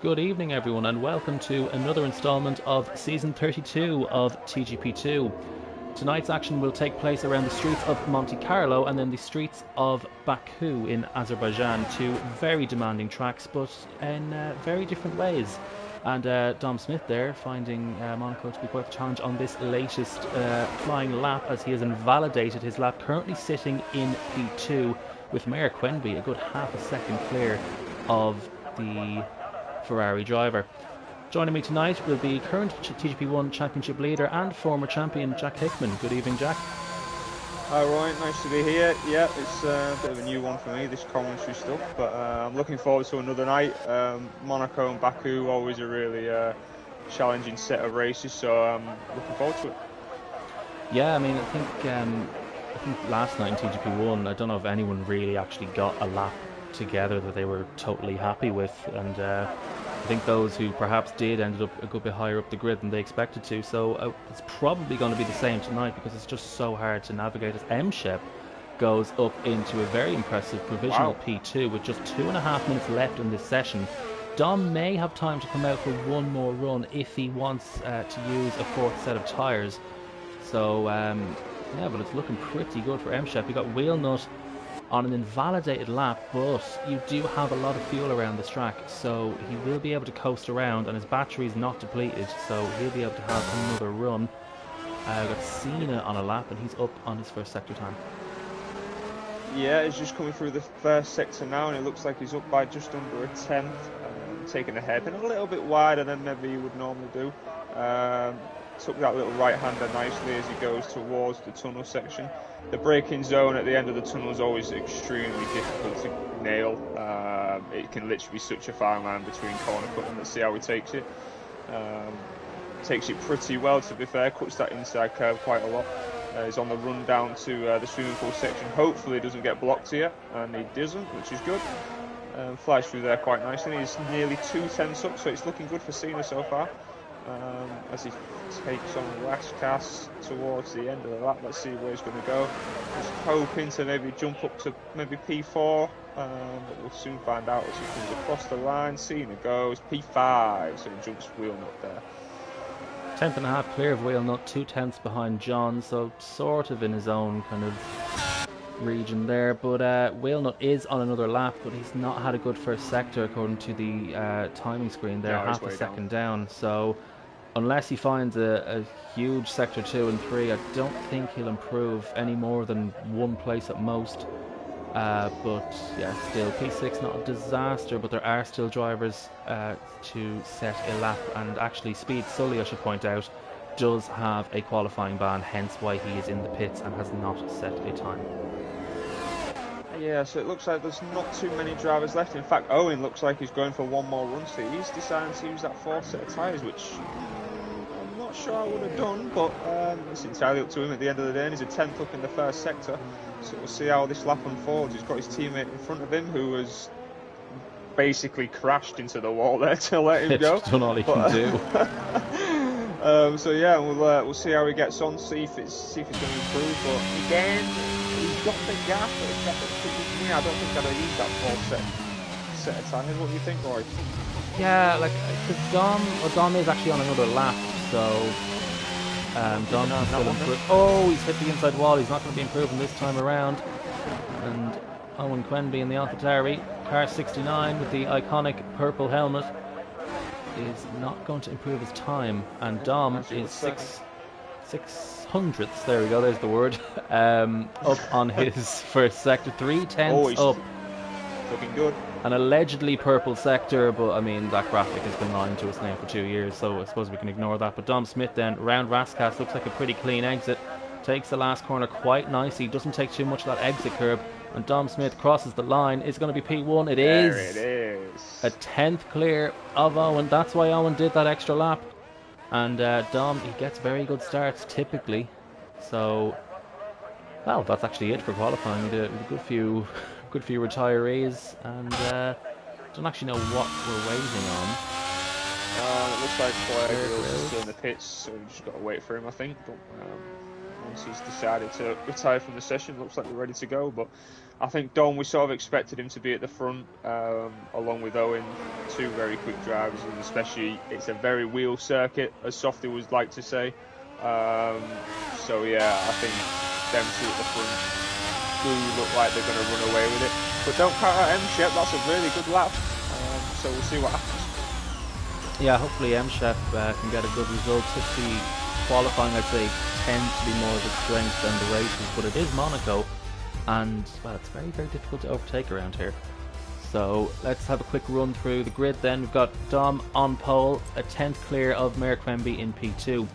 Good evening, everyone, and welcome to another installment of Season 32 of TGP2. Tonight's action will take place around the streets of Monte Carlo and then the streets of Baku in Azerbaijan, two very demanding tracks, but in very different ways. And Dom Smith there finding Monaco to be quite the challenge on this latest flying lap, as he has invalidated his lap, currently sitting in P2 with Mayor Quenby a good half a second clear of the Ferrari driver. Joining me tonight will be current TGP1 Championship leader and former champion Jack Hickman. Good evening, Jack. Hi Ryan, nice to be here. Yeah, it's a bit of a new one for me, this commentary stuff, but I'm looking forward to another night. Monaco and Baku always a really challenging set of races, so I'm looking forward to it. Yeah, I mean, I think last night in TGP1, I don't know if anyone really actually got a lap together that they were totally happy with, and I think those who perhaps did ended up a good bit higher up the grid than they expected to. So it's probably going to be the same tonight, because it's just so hard to navigate as M-Shep goes up into a very impressive provisional P2 with just 2.5 minutes left in this session. Dom may have time to come out for one more run if he wants to use a fourth set of tyres. So yeah, but it's looking pretty good for M-Shep. You got Wheelnut on an invalidated lap, but you do have a lot of fuel around this track, so he will be able to coast around, and his battery is not depleted, so he'll be able to have another run. Got Cena on a lap, and he's up on his first sector time. Yeah, he's just coming through the first sector now, and it looks like he's up by just under a tenth, taking a hairpin a little bit wider than maybe he would normally do. Took that little right-hander nicely as he goes towards the tunnel section. The braking zone at the end of the tunnel is always extremely difficult to nail. It can literally be such a fine line between corner cut, and let's see how he takes it. Takes it pretty well, to be fair. Cuts that inside curve quite a lot. He's on the run down to the swimming pool section. Hopefully he doesn't get blocked here, and he doesn't, which is good. Flies through there quite nicely. He's nearly 2 tenths up, so it's looking good for Cena so far. As he takes on the last cast towards the end of the lap. Let's see where he's going to go. Just hoping to maybe jump up to maybe P4, but we'll soon find out as he comes across the line. Cena goes P5, so he jumps Wheelnut there. 10.5 clear of Wheelnut, 2 tenths behind John, so sort of in his own kind of region there, but Wheelnut is on another lap, but he's not had a good first sector according to the timing screen there. Half a second down, so unless he finds a huge sector 2 and 3, I don't think he'll improve any more than one place at most. But yeah, still P6 not a disaster, but there are still drivers to set a lap, and actually Speed Sully, I should point out, does have a qualifying ban, hence why he is in the pits and has not set a time. Yeah, so it looks like there's not too many drivers left. In fact, Owen looks like he's going for one more run, so he's deciding to use that fourth set of tyres, which I'm not sure I would have done, but it's entirely up to him at the end of the day, and he's a 10th up in the first sector, so we'll see how this lap unfolds. He's got his teammate in front of him, who has basically crashed into the wall there to let him go. It's done all he can do. So yeah, we'll see how he gets on, see if it's going to improve, but again, he's got the gap. I don't think I'd use that fourth set of tyres. What do you think, Roy? Yeah, like, because Dom is actually on another lap, so Dom can still improve. Oh, he's hit the inside wall. He's not going to be improving this time around. And Owen Quenby in the AlphaTauri, car 69 with the iconic purple helmet, is not going to improve his time. And Dom is 600ths, there we go, there's the word, up on his first sector, 3 tenths up. Looking good. An allegedly purple sector, but I mean, that graphic has been lying to us now for 2 years, so I suppose we can ignore that. But Dom Smith then, round Rascas, looks like a pretty clean exit, takes the last corner quite nicely, doesn't take too much of that exit curb, and Dom Smith crosses the line. Is going to be P1, it is a 10th clear of Owen. That's why Owen did that extra lap. And Dom, he gets very good starts typically, so well, that's actually it for qualifying. We did a good few retirees, and don't actually know what we're waiting on. It looks like Claire is still in the pits, so we just got to wait for him, I think. But once he's decided to retire from the session. Looks like we're ready to go, but I think Dom, we sort of expected him to be at the front, along with Owen, two very quick drivers, and especially it's a very wheel circuit, as Softy would like to say. So yeah, I think them two at the front do look like they're going to run away with it. But don't count out M-Shep, that's a really good lap. So we'll see what happens. Yeah, hopefully M-Shep can get a good result. Typically, qualifying, I'd say, tends to be more of a strength than the races, but it is Monaco, and well, it's very, very difficult to overtake around here. So let's have a quick run through the grid then. We've got Dom on pole, a 10th clear of Quemby in P2.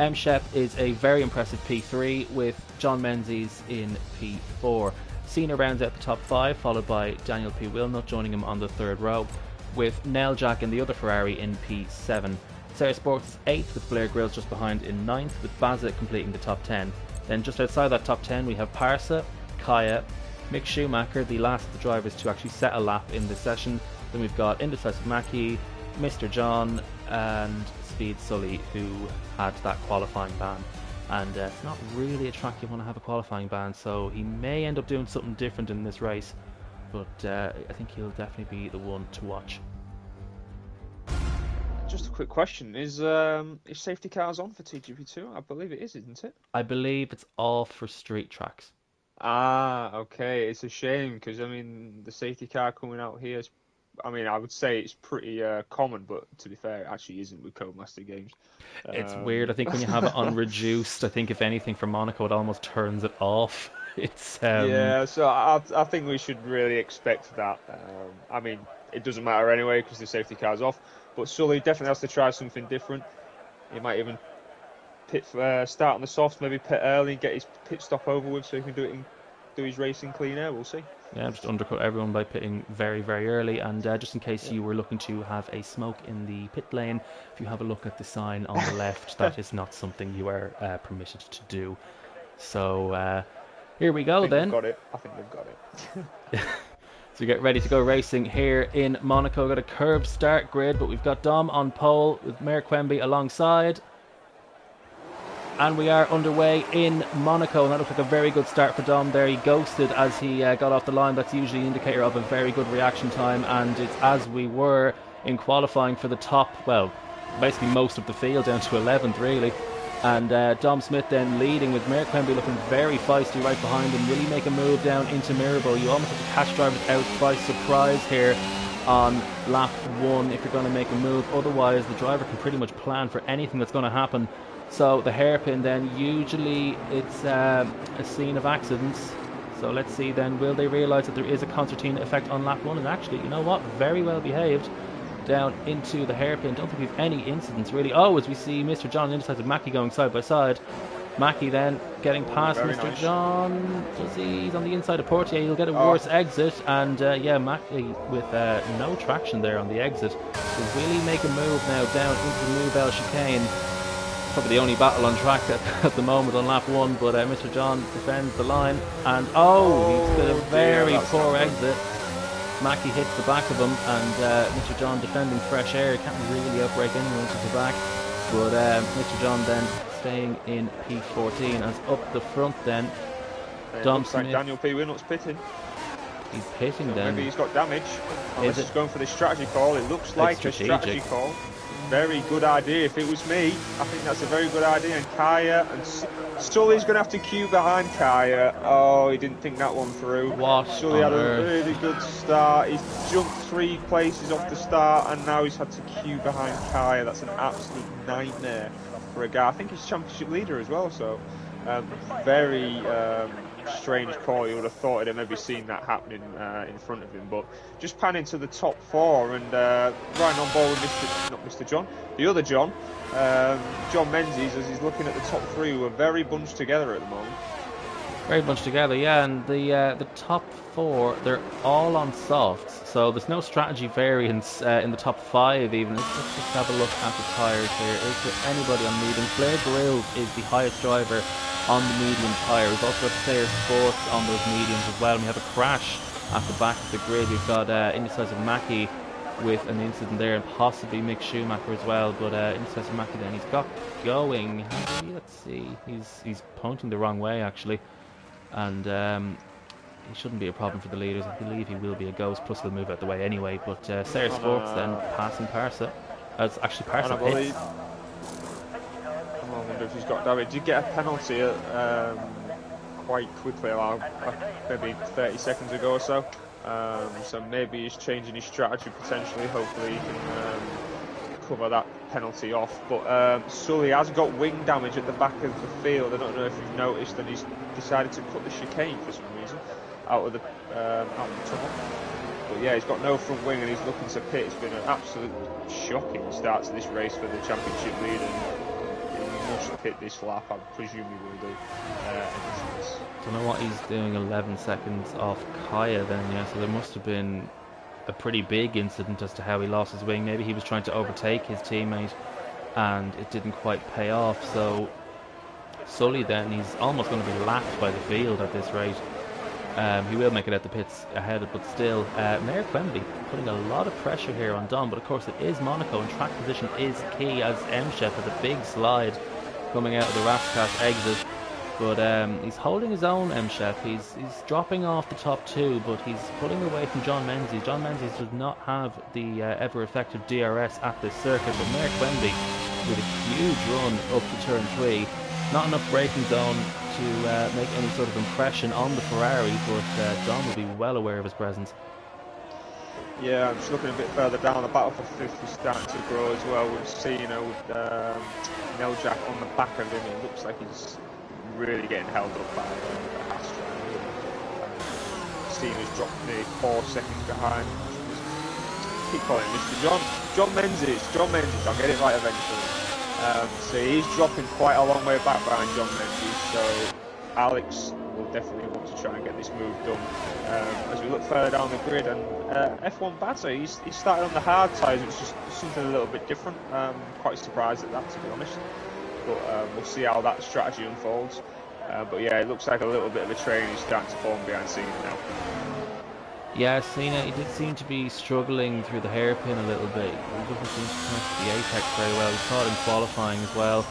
M-Shep is a very impressive P3 with John Menzies in P4. Cena rounds out the top 5, followed by Daniel P. Wilnut joining him on the 3rd row, with Nell Jack in the other Ferrari in P7. Sarah Sports is 8th, with Blair Grills just behind in 9th, with Baza completing the top 10. Then just outside that top 10 we have Parsa, Kaya, Mick Schumacher, the last of the drivers to actually set a lap in this session. Then we've got Indecisive Mackie, Mr. John and Speed Sully, who had that qualifying ban. And it's not really a track you want to have a qualifying ban, so he may end up doing something different in this race, but I think he'll definitely be the one to watch. Just a quick question: is safety cars on for TGP2? I believe it is, isn't it? I believe it's all for street tracks. Ah, okay. It's a shame because I mean the safety car coming out here is, I mean, I would say it's pretty common, but to be fair, it actually isn't with Codemaster games. It's weird. I think when you have it unreduced, I think if anything for Monaco, it almost turns it off. It's yeah. So I think we should really expect that. I mean, it doesn't matter anyway because the safety car's off. But Sully definitely has to try something different. He might even start on the softs, maybe pit early and get his pit stop over with, so he can do his racing clean air. We'll see. Yeah, just undercut everyone by pitting very, very early. And just in case you were looking to have a smoke in the pit lane, if you have a look at the sign on the left, that is not something you are permitted to do. So here we go then. I think they've got it. So we get ready to go racing here in Monaco. Got a curved start grid, but we've got Dom on pole with Quemby alongside. And we are underway in Monaco, and that looked like a very good start for Dom there. He ghosted as he got off the line. That's usually an indicator of a very good reaction time, and it's as we were in qualifying for the top, well, basically most of the field, down to 11th really. And Dom Smith then leading, with Quemby looking very feisty right behind him. Will he make a move down into Mirabeau? You almost have to catch drivers out by surprise here on lap 1 if you're going to make a move. Otherwise, the driver can pretty much plan for anything that's going to happen. So the hairpin then, usually it's a scene of accidents. So let's see then, will they realise that there is a concertina effect on lap 1? And actually, you know what, very well behaved down into the hairpin. Don't think we've any incidents really. Oh, as we see Mr. John and Indecisive Mackie going side by side. Mackie then getting past Mr. Nice. John. He's on the inside of Portier. He'll get a worse exit. And yeah, Mackie with no traction there on the exit. So will he make a move now down into the Nouvelle chicane? Probably the only battle on track at the moment on lap 1, but Mr. John defends the line, and he's got a very poor exit. Mackie hits the back of him, and Mr. John defending fresh air, can't really outbrake anyone to the back, but Mr. John then staying in P14. As up the front then, Dom Smith. Like Daniel P. Winnott's pitting. He's pitting so then. Maybe he's got damage. Unless he's going for the strategy call. It looks like a strategy call. Very good idea. If it was me, I think that's a very good idea. And Kaya and Sully's going to have to queue behind Kaya. Oh, he didn't think that one through. What Sully had a really good start. He's jumped 3 places off the start, and now he's had to queue behind Kaya. That's an absolute nightmare for a guy. I think he's championship leader as well. So very strange call. You would have thought he'd have maybe seen that happening in front of him, but just panning to the top 4 and right on board with not Mr. John, the other John, John Menzies, as he's looking at the top 3 who are very bunched together at the moment. Very bunched together, yeah, and the top 4, they're all on softs, so there's no strategy variance in the top 5 even. Let's just have a look at the tyres here. Is there anybody on mediums? Blair Grills is the highest driver on the medium tyre. We've also got Sarah Sports on those mediums as well, and we have a crash at the back of the grid. We've got Indecisive Mackie with an incident there, and possibly Mick Schumacher as well. But Intercessor Mackie then he's got going. Let's see, he's pointing the wrong way actually, and he shouldn't be a problem for the leaders. I believe he will be a ghost, plus he'll move out the way anyway. But Sarah Sports then passing Parsa. It's actually Parsa hits. I wonder if he's got damage. Did get a penalty quite quickly, maybe 30 seconds ago or so. So maybe he's changing his strategy potentially. Hopefully he can cover that penalty off. But Sully has got wing damage at the back of the field. I don't know if you've noticed, and he's decided to cut the chicane for some reason out of the tunnel. But yeah, he's got no front wing and he's looking to pit. It's been an absolute shocking start to this race for the championship lead, and he must pit this lap. I presume he will do. Don't know what he's doing. 11 seconds off Kaya then, yeah. So there must have been a pretty big incident as to how he lost his wing. Maybe he was trying to overtake his teammate and it didn't quite pay off. So Sully then, he's almost going to be lapped by the field at this rate. He will make it out the pits ahead, but still, Mayor Quemby putting a lot of pressure here on Dom, but of course it is Monaco and track position is key, as M-Chef has a big slide coming out of the Rascat exit. But he's holding his own, M-Chef. He's dropping off the top two, but he's pulling away from John Menzies. John Menzies does not have the ever-effective DRS at this circuit, but Mayor Quemby with a huge run up to turn 3. Not enough braking zone to make any sort of impression on the Ferrari, but Dom will be well aware of his presence. Yeah, I'm just looking a bit further down. The battle for 5th is starting to grow as well. We've seen, with Neljak on the back of him. It looks like he's really getting held up by Haas. Cena's dropped nearly 4 seconds behind. Keep calling Mr. John Menzies. I'll get it right eventually. So he's dropping quite a long way back behind John Menzies, so Alex will definitely want to try and get this move done. As we look further down the grid, and F1 Batter, he's started on the hard tyres, which is just something a little bit different. Quite surprised at that, to be honest, but we'll see how that strategy unfolds. But yeah, it looks like a little bit of a train is starting to form behind Cena now. Yeah, Cena, he did seem to be struggling through the hairpin a little bit. He doesn't seem to connect the apex very well. We saw it in qualifying as well.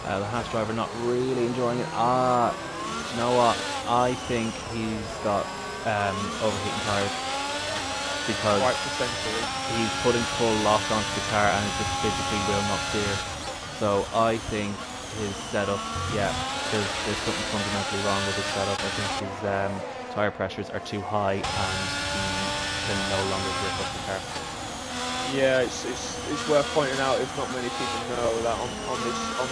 The Haas driver not really enjoying it. You know what? I think he's got overheating tyres, because he's putting full lock onto the car and it just physically will not steer. So I think his setup, yeah, there's something fundamentally wrong with his setup. I think his tyre pressures are too high and he can no longer grip up the car. Yeah, it's worth pointing out, if not many people know, that on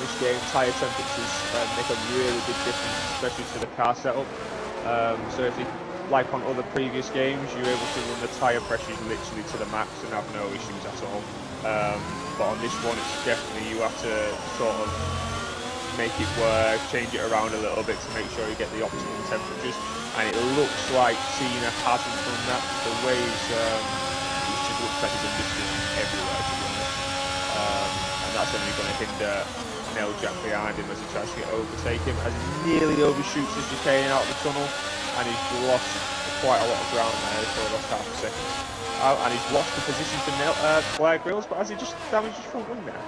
this game, tyre temperatures make a really big difference, especially to the car setup. So if you, like on other previous games, you're able to run the tyre pressures literally to the max and have no issues at all. But on this one, it's definitely, you have to sort of make it work, change it around a little bit to make sure you get the optimum temperatures. And it looks like Cena hasn't done that. The way it just looks like he's understood everywhere, to be honest. And that's only going to hinder Neljak behind him as he tries to overtake him, as he nearly overshoots the chicane out of the tunnel, and he's lost quite a lot of ground there. He's probably lost half a second. And he's lost the position to Blair Grills, but has he just damaged his front wing there?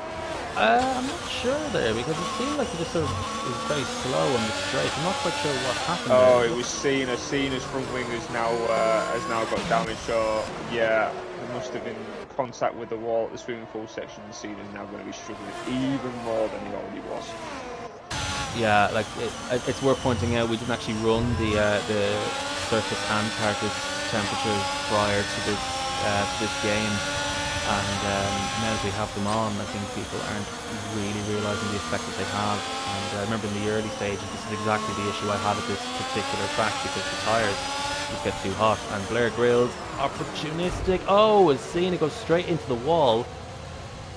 I'm not sure there, because it seemed like he just sort of was very slow on the straight. I'm not quite sure what happened there. It was Cena. Cena's front wing has now got damage, so yeah, there must have been contact with the wall at the swimming pool section, and Cena's now going to be struggling even more than he already was. Yeah, like it's worth pointing out, we didn't actually run the surface and carcass temperatures prior to this game. And now that we have them on, I think people aren't really realising the effect that they have. And I remember in the early stages, this is exactly the issue I had at this particular track, because the tyres just get too hot. And Blair Grills, opportunistic. Oh, as Cena goes straight into the wall.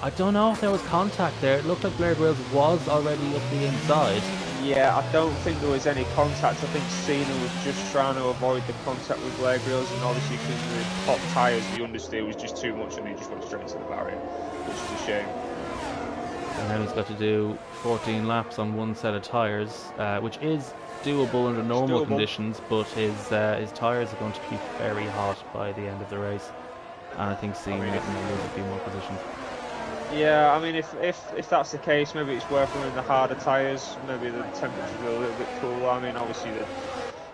I don't know if there was contact there. It looked like Blair Grills was already up the inside. Yeah, I don't think there was any contact. I think Cena was just trying to avoid the contact with Blair Grills, and obviously because of the hot tyres, the understeer was just too much and he just went straight into the barrier, which is a shame. And now he's got to do 14 laps on one set of tyres, which is doable under normal conditions, but his tyres are going to be very hot by the end of the race. and I think Cena may lose a few more positions. Yeah, I mean, if that's the case, maybe it's worth running the harder tyres. Maybe the temperatures are a little bit cooler. I mean, obviously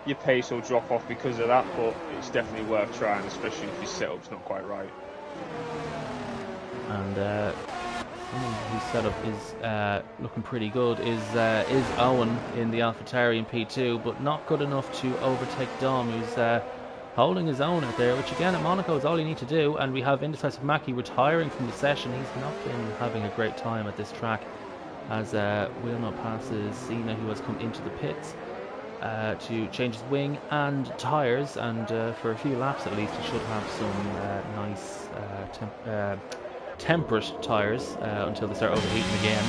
your pace will drop off because of that, but it's definitely worth trying, especially if your setup's not quite right. And someone whose setup is looking pretty good is Owen in the AlphaTauri in P2, but not good enough to overtake Dom, who's holding his own out there, which again at Monaco is all you need to do. And we have Indecisive Mackie retiring from the session. He's not been having a great time at this track, as Wilno passes Cena, who has come into the pits to change his wing and tyres, and for a few laps at least he should have some nice temperate tyres until they start overheating again.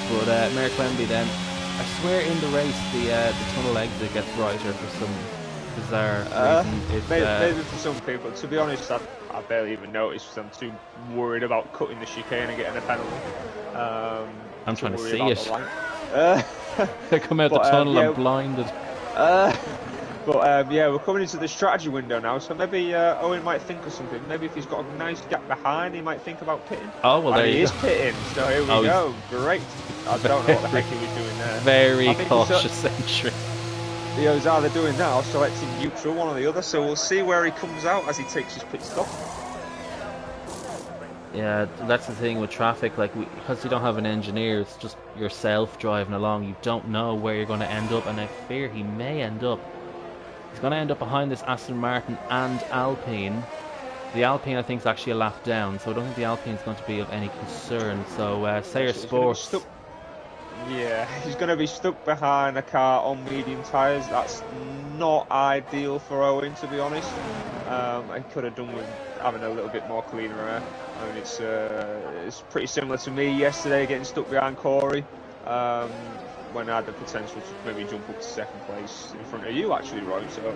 But Merrick Wembley then, I swear in the race the tunnel exit gets brighter for some bizarre reason. Maybe for some people. To be honest, I barely even noticed because I'm too worried about cutting the chicane and getting a penalty. I'm trying to see it. They come out the tunnel and blinded. Yeah, we're coming into the strategy window now, so maybe Owen might think of something. Maybe if he's got a nice gap behind, he might think about pitting. Oh, well, there he is pitting, so here we go. Great. I don't know what the heck he was doing there. Very cautious entry. He was either doing that or selecting neutral, one or the other, so we'll see where he comes out as he takes his pit stop. Yeah, that's the thing with traffic, like because you don't have an engineer, it's just yourself driving along. You don't know where you're going to end up, and I fear he may end up. He's going to end up behind this Aston Martin and Alpine. The Alpine, I think, is actually a lap down, so I don't think the Alpine is going to be of any concern. So, Sayer Sports. Yeah, he's going to be stuck behind a car on medium tyres. That's not ideal for Owen, to be honest. He could have done with having a little bit more cleaner air. I mean, it's pretty similar to me yesterday, getting stuck behind Corey. When I had the potential to maybe jump up to second place in front of you, actually, Roy. So,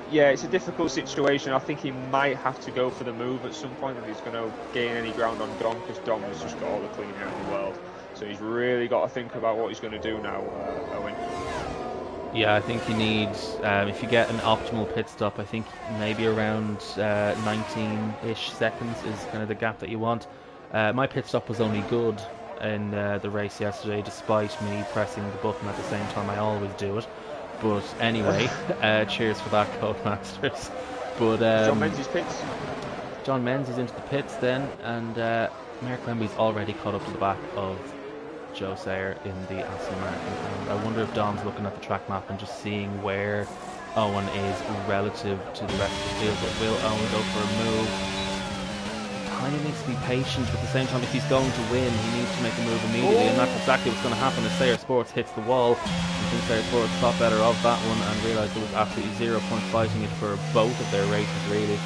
yeah, it's a difficult situation. I think he might have to go for the move at some point if he's going to gain any ground on Dom, because Dom has just got all the clean air in the world. So he's really got to think about what he's going to do now, Owen. Yeah, I think you need, if you get an optimal pit stop, I think maybe around 19-ish seconds is kind of the gap that you want. My pit stop was only good in the race yesterday, despite me pressing the button at the same time. I always do it. But anyway, cheers for that, Codemasters. But John Menzies pits. John Menzies into the pits then, and Merrick Wembley's already caught up to the back of Joe Sayer in the Aston Martin. And I wonder if Dom's looking at the track map and just seeing where Owen is relative to the rest of the field. But will Owen go for a move? Kind of needs to be patient, but at the same time, if he's going to win, he needs to make a move immediately, and that's exactly what's going to happen as Sayer Sports hits the wall. I think Sayer Sports thought better of that one and realised there was absolutely 0 point fighting it for both of their races, really.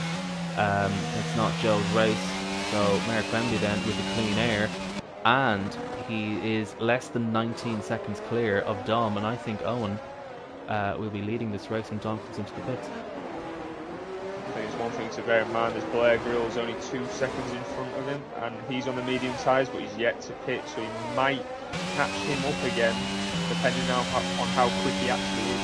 It's not Joe's race, so Merrick Wembley then with the clean air, and he is less than 19 seconds clear of Dom, and I think Owen will be leading this race when Dom comes into the pits. I think it's one thing to bear in mind, is Blair Grill's only 2 seconds in front of him, and he's on the medium tyres, but he's yet to pit, so he might catch him up again, depending on how quick he actually is.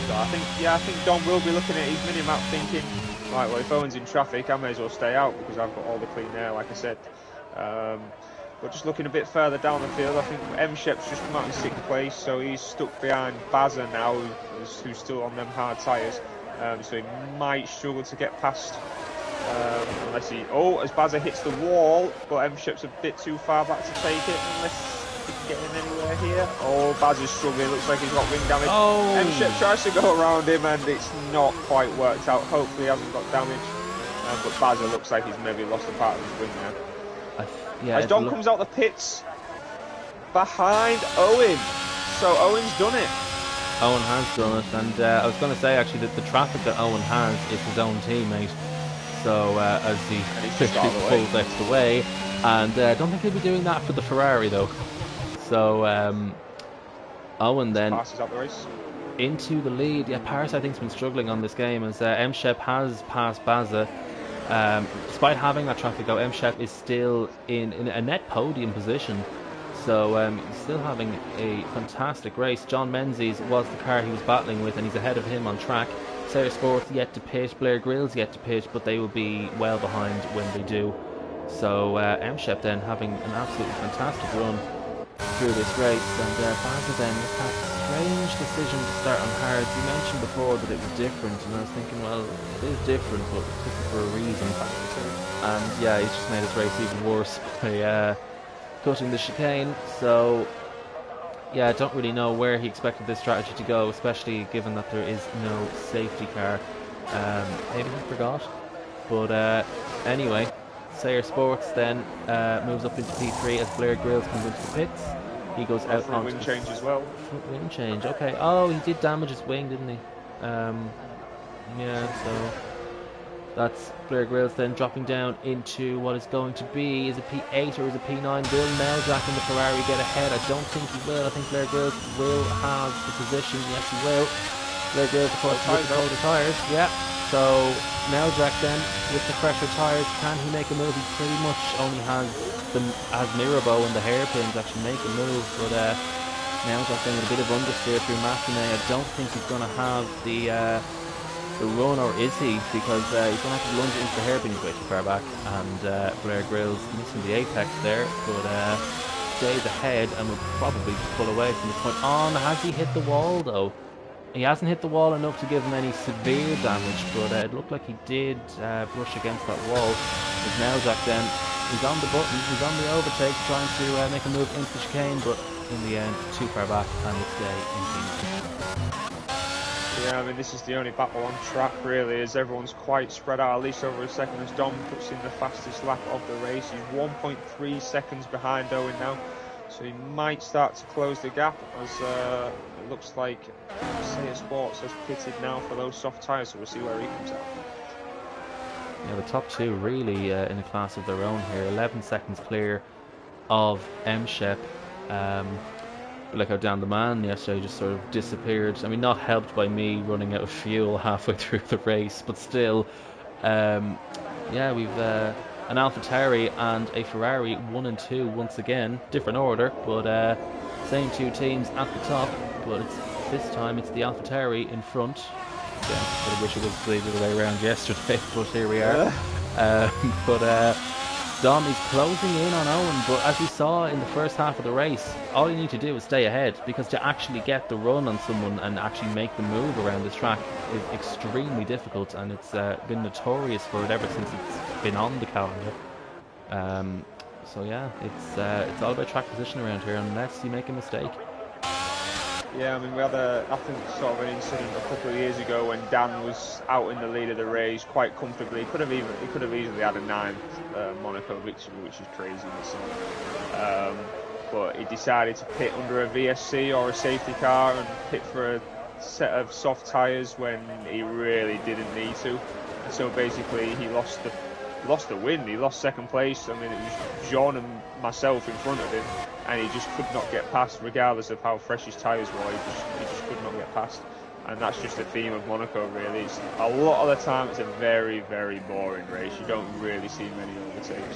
So I think Dom will be looking at his mini-map thinking, right, well, if Owen's in traffic, I may as well stay out because I've got all the clean air, like I said. But just looking a bit further down the field, I think M. Shep's just come out in 6th place, so he's stuck behind Bazza now, who's still on them hard tyres. So he might struggle to get past, unless as Bazza hits the wall, but M. Shep's a bit too far back to take it, unless he can get in anywhere here. Bazza's struggling, looks like he's got wing damage. M. Shep tries to go around him, and it's not quite worked out. Hopefully he hasn't got damage, but Bazza looks like he's maybe lost a part of his wing there. As Dom comes out the pits behind Owen, so Owen's done it. Owen has done it, and I was going to say actually that the traffic that Owen has is his own teammate. So as he pulls out the way, and I don't think he'll be doing that for the Ferrari though. So Owen then passes out the race into the lead. Yeah, Paris I think's been struggling on this game as M. Shep has passed Bazza. Despite having that traffic though, M. Shep is still in a net podium position. So he's still having a fantastic race. John Menzies was the car he was battling with, and he's ahead of him on track. Sayer Sports yet to pit, Blair Grill's yet to pit, but they will be well behind when they do. So M-Shep then having an absolutely fantastic run through this race, and Basel then with that strange decision to start on hards. You mentioned before that it was different, and I was thinking, well, it is different, but this is for a reason. And yeah, he's just made his race even worse by cutting the chicane. So yeah, I don't really know where he expected this strategy to go, especially given that there is no safety car. Maybe he forgot. But anyway, Sayer Sports then moves up into P3 as Blair Grills comes into the pits. He goes out on wing change as well. Wing change, okay. Oh, he did damage his wing, didn't he? Yeah, so that's Blair Grills then dropping down into what is going to be, is a P8 or is a P9? Will Meljack in the Ferrari get ahead? I don't think he will. I think Blair Grills will have the position. Yes, he will. Blair Grills, of course, with the colder tyres. Yeah. So Meljack then with the fresher tyres, can he make a move? He pretty much only has Mirabeau and the hairpins actually make a move, but Meljack then with a bit of understeer through Massenet. I don't think he's going to have the run, or is he? Because he's going to have to lunge into the hairpin. He's way too far back, and Blair Grills missing the apex there, but stays ahead and will probably pull away from this point on. Has he hit the wall though? He hasn't hit the wall enough to give him any severe damage, but it looked like he did brush against that wall. There's Meljack then, he's on the button, he's on the overtake, trying to make a move into the chicane, but in the end, too far back, and it's in. Yeah, I mean, this is the only battle on track, really, as everyone's quite spread out, at least over a second, as Dom puts in the fastest lap of the race. He's 1.3 seconds behind Owen now, so he might start to close the gap, as it looks like Sayer Sports has pitted now for those soft tyres, so we'll see where he comes out. Yeah, the top two really in a class of their own here, 11 seconds clear of M-Shep. But like how Dan the Man yesterday just sort of disappeared. I mean, not helped by me running out of fuel halfway through the race, but still, yeah, we've an AlphaTauri and a Ferrari 1 and 2 once again, different order, but same two teams at the top. But this time it's the AlphaTauri in front. Yeah, I wish it was the other way around yesterday, but here we are. Dom is closing in on Owen, but as we saw in the first half of the race, all you need to do is stay ahead, because to actually get the run on someone and actually make the move around this track is extremely difficult, and it's been notorious for it ever since it's been on the calendar. So yeah, it's all about track position around here, unless you make a mistake. Yeah, I mean, we had I think sort of an incident a couple of years ago when Dan was out in the lead of the race quite comfortably. He could have easily had a 9th Monaco victory, which is crazy. But he decided to pit under a VSC or a safety car and pit for a set of soft tyres when he really didn't need to. And so basically he lost the win. He lost second place. I mean, it was Jean and myself in front of him, and he just could not get past, regardless of how fresh his tyres were. He just could not get past, and that's just the theme of Monaco, really. It's, a lot of the time, it's a very, very boring race. You don't really see many overtakes.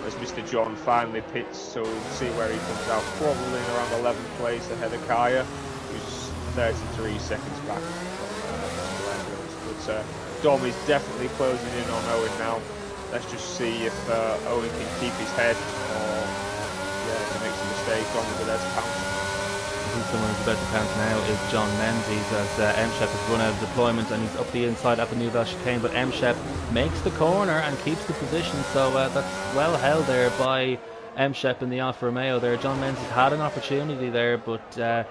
As Mr. John finally pits, so we'll see where he comes out. Probably in around 11th place ahead of Kaya, who's 33 seconds back from but Dom is definitely closing in on Owen now. Let's just see if Owen can keep his head, or if he makes a mistake, Dom will be there to pounce. I think someone who's about to pounce now is John Menzies, as M-Shep has run out of deployment and he's up the inside at the Nouvelle chicane, but M-Shep makes the corner and keeps the position, so that's well held there by M-Shep in the Alfa Romeo there. John Menzies had an opportunity there, but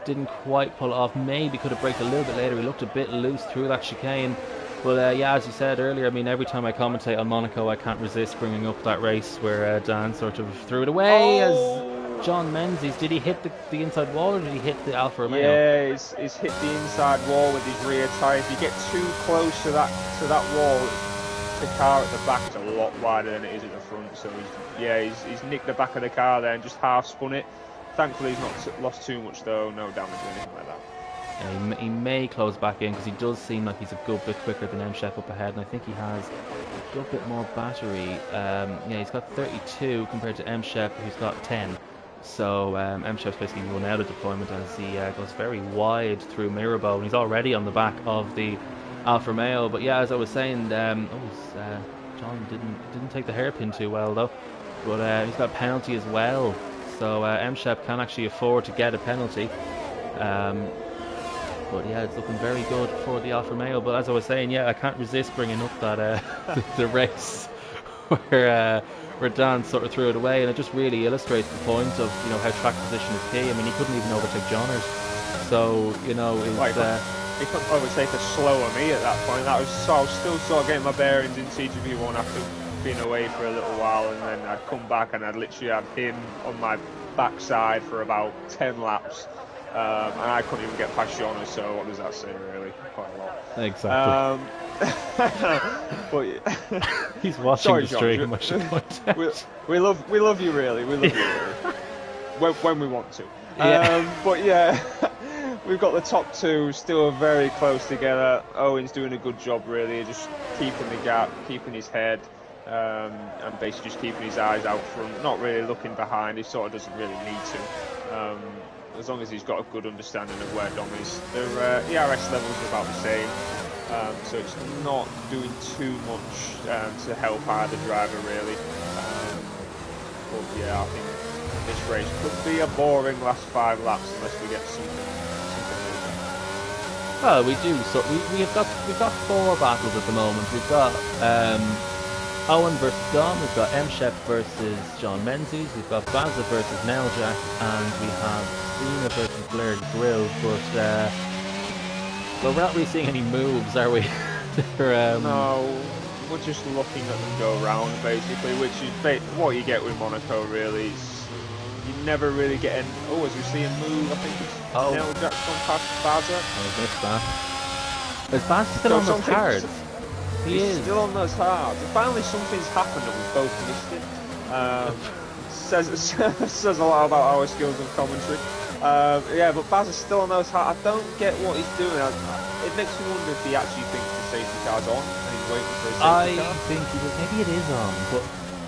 didn't quite pull it off. Maybe could have braked a little bit later. He looked a bit loose through that chicane. But yeah, as you said earlier, I mean, every time I commentate on Monaco, I can't resist bringing up that race where Dan sort of threw it away as John Menzies. Did he hit the inside wall, or did he hit the Alfa Romeo? Yeah, he's hit the inside wall with his rear tyre. If you get too close to that wall, the car at the back is a lot wider than it is at the front. So he's nicked the back of the car there and just half spun it. Thankfully, he's not lost too much though. No damage or anything like that. He may close back in, because he does seem like he's a good bit quicker than M-Shep up ahead, and I think he has a good bit more battery. Yeah, he's got 32 compared to M-Shep, who's got 10. So M-Chef's basically run out of deployment as he goes very wide through Mirabeau, and he's already on the back of the Alfa Romeo. But yeah, as I was saying, John didn't take the hairpin too well though. But he's got a penalty as well, so M-Chef can actually afford to get a penalty. But yeah, it's looking very good for the Alfa Romeo. But as I was saying, yeah, I can't resist bringing up that the race where Dan sort of threw it away, and it just really illustrates the point of how track position is key. I mean, he couldn't even overtake Johners, so he couldn't overtake a slower me at that point. I was still sort of getting my bearings in TGP1 after being away for a little while, and then I'd come back and I'd literally had him on my backside for about 10 laps. And I couldn't even get past Jonas, so what does that say, really? Quite a lot. Exactly. But he's watching the stream. I should point out. We love you, really. We love you, really. when we want to. Yeah. But yeah, we've got the top two still very close together. Owen's doing a good job, really, just keeping the gap, keeping his head, and basically just keeping his eyes out front, not really looking behind. He sort of doesn't really need to. As long as he's got a good understanding of where Dom is. Their ERS levels are about the same, so it's not doing too much to help either driver, really. But yeah, I think this race could be a boring last 5 laps unless we get something moving. Well, we do. So we've got 4 battles at the moment. We've got Owen versus Dom, we've got M-Chef versus John Menzies, we've got Bazza versus Neljak, and we have Cena versus Blair Grill, but we're not really seeing any moves, are we? No, we're just looking at them go round, basically, which is what you get with Monaco, really. You never really get an... Oh, as we see him move, I think it's Neljak's gone past Bazza. I missed that. Is Bazza still on those cards? He's still on those hards. Finally, something's happened and we've both missed it. Says a lot about our skills and commentary. Yeah, but Baz is still on those hards. I don't get what he's doing. It makes me wonder if he actually thinks the safety car's on and he's waiting for his safety car. I think maybe it is on, but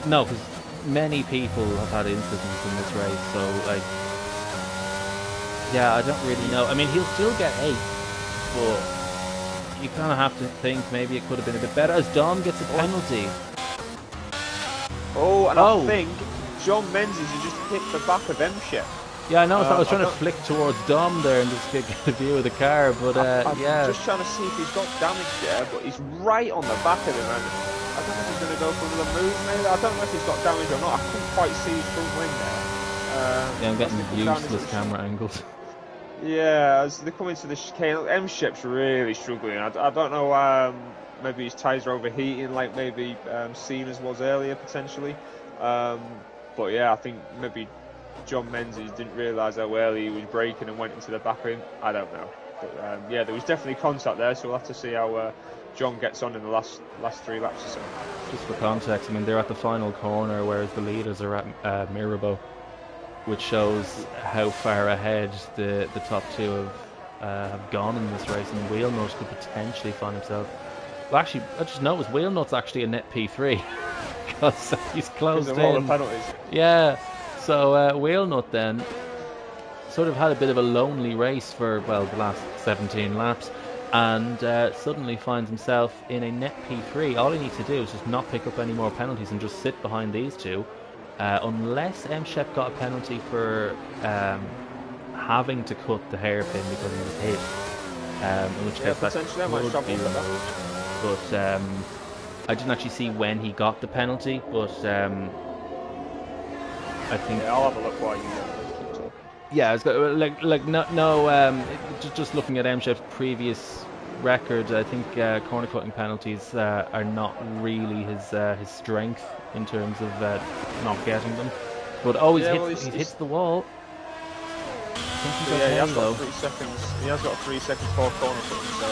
no, because many people have had incidents in this race. So yeah, I don't really know. I mean, he'll still get 8, but you kind of have to think maybe it could have been a bit better as Dom gets a penalty. I think John Menzies has just hit the back of M-Chef. Yeah, I noticed. I was trying to flick towards Dom there and just get a view of the car, but I'm yeah. just trying to see if he's got damage there, but he's right on the back of him, and I don't know if he's going to go for another move, maybe. I don't know if he's got damage or not. I couldn't quite see his front wing there. Yeah, I'm getting useless camera angles. Yeah, as they come into the chicane, M-Chef's really struggling. I don't know, maybe his tyres are overheating like maybe Cena's was earlier, potentially. But yeah, I think maybe John Menzies didn't realise how early he was braking and went into the back of him. I don't know. But yeah, there was definitely contact there, so we'll have to see how John gets on in the last 3 laps or so. Just for context, I mean, they're at the final corner, whereas the leaders are at Mirabeau, which shows how far ahead the top 2 have gone in this race, and Wheelnut could potentially find himself. Well, actually, I just noticed Wheelnut's actually a net P3 because he's closed in. All the penalties. Yeah, so Wheelnut then sort of had a bit of a lonely race for, well, the last 17 laps, and suddenly finds himself in a net P3. All he needs to do is just not pick up any more penalties and just sit behind these 2. Unless M-Shep got a penalty for having to cut the hairpin because he was hit, in which case that would be removed. But I didn't actually see when he got the penalty, but I think... Yeah, I'll have a look while you keep talking. Yeah, it's got, just looking at M-Shep's previous record, I think corner cutting penalties are not really his strength in terms of not getting them. But he hits the wall. He has got 3 seconds. He has got 3 seconds for corner cutting, so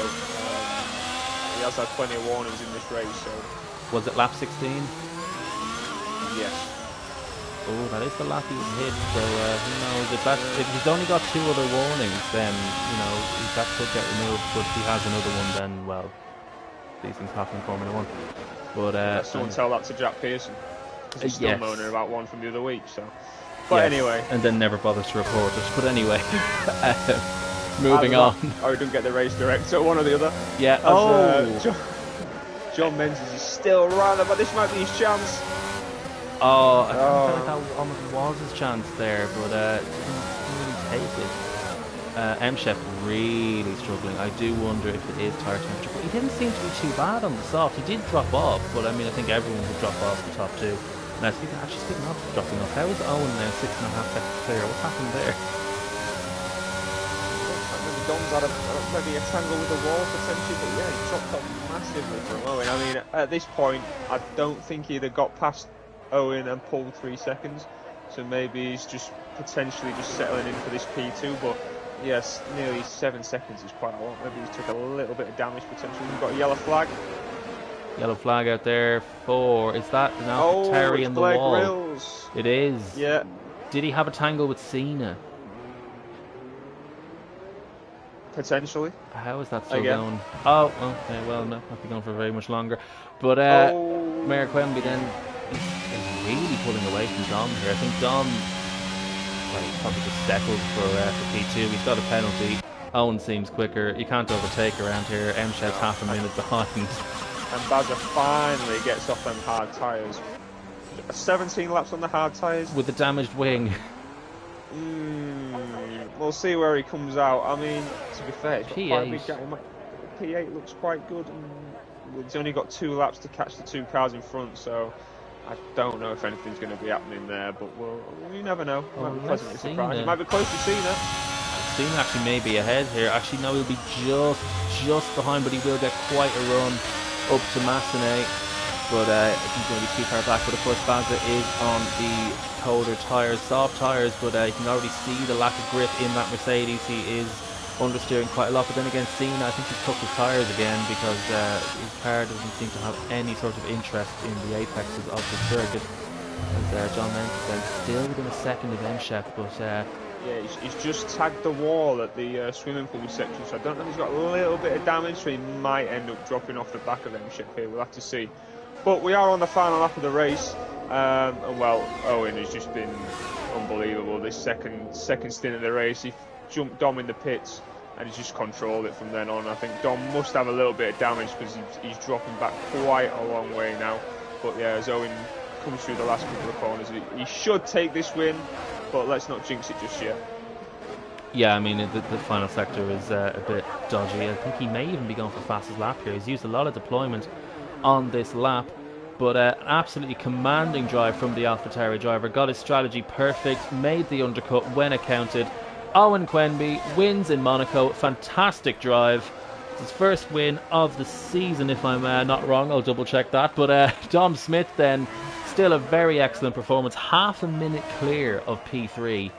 he has had plenty of warnings in this race. So was it lap 16? Yes. Oh, that is the lap he was hit. So who knows if he's only got 2 other warnings, then that could get removed. But if he has another one, then well, these things happen in Formula 1. But someone tell that to Jack Pearson, because he's still moaning about one from the other week. So, But anyway. And then never bothers to report it. But anyway, moving on. Or he didn't get the race director, one or the other. Yeah. John Menzies is still around, but this might be his chance. I feel like that almost was his chance there, but didn't really take it. M-Chef really struggling. I do wonder if it is tire temperature. But he didn't seem to be too bad on the soft. He did drop off, but I mean, I think everyone would drop off the top two. Now, speaking of dropping off, how is Owen now 6.5 seconds clear? What's happened there? Maybe Dom's had maybe a tangle with the wall potentially, but yeah, he dropped off massively from Owen. I mean, at this point, I don't think he'd have got past Owen and pulled 3 seconds, so maybe he's just potentially just settling in for this P2, but yes, nearly 7 seconds is quite a lot. Maybe he took a little bit of damage potentially. We've got a yellow flag. Yellow flag out there for, is that an AlphaTauri in the Blair wall? Grills. It is. Yeah. Did he have a tangle with Cena? Potentially. How is that still going? Oh, okay, well, no, not be going for very much longer. But Mayor Quemby then is really pulling away from Dom here. I think Dom, well, he's probably just settled for P2. He's got a penalty. Owen seems quicker. You can't overtake around here. M-Chef's half a minute behind. And Bazza finally gets off them hard tyres. 17 laps on the hard tyres. With the damaged wing. We'll see where he comes out. I mean, to be fair, he's got quite a big gap. P8 looks quite good. And he's only got 2 laps to catch the 2 cars in front, so I don't know if anything's going to be happening there, but you never know. It might be pleasantly surprised. It might be close to Cena. Cena actually may be ahead here. Actually, no, he'll be just behind, but he will get quite a run up to Massenet, but he's going to be too far back. But of course, Bazza is on the colder tyres, soft tyres, but you can already see the lack of grip in that Mercedes. He is understeering quite a lot, but then again, Cena, I think he's took his tyres again because his car doesn't seem to have any sort of interest in the apexes of the circuit. As John Menzies then still within a second of M-Chef, but yeah, he's just tagged the wall at the swimming pool section, so I don't know if he's got a little bit of damage, so he might end up dropping off the back of M-Chef here. We'll have to see. But we are on the final lap of the race, and well, Owen has just been unbelievable. This second stint of the race, he jumped Dom in the pits, and he's just controlled it from then on. I think Dom must have a little bit of damage because he's dropping back quite a long way now. But yeah, as Owen comes through the last couple of corners, he should take this win, but let's not jinx it just yet. Yeah, I mean, the final sector is a bit dodgy. I think he may even be going for fastest lap here. He's used a lot of deployment on this lap, but an absolutely commanding drive from the AlphaTauri driver. Got his strategy perfect, made the undercut when it counted. Owen Quenby wins in Monaco. Fantastic drive. It's his first win of the season, if I'm not wrong. I'll double check that. But Dom Smith then, still a very excellent performance. Half a minute clear of P3.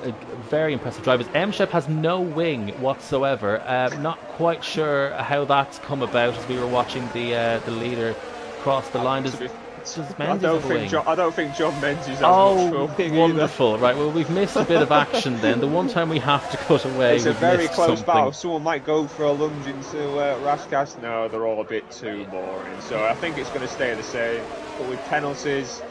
A very impressive drive. M-Shep has no wing whatsoever. Not quite sure how that's come about as we were watching the leader cross the line. I don't think John Menzies has much wing wonderful. Either. Right, well, we've missed a bit of action then. The one time we have to cut away, it's a very close battle. Someone might go for a lunge into Raskas. No, they're all a bit too boring. So I think it's going to stay the same. But with penalties,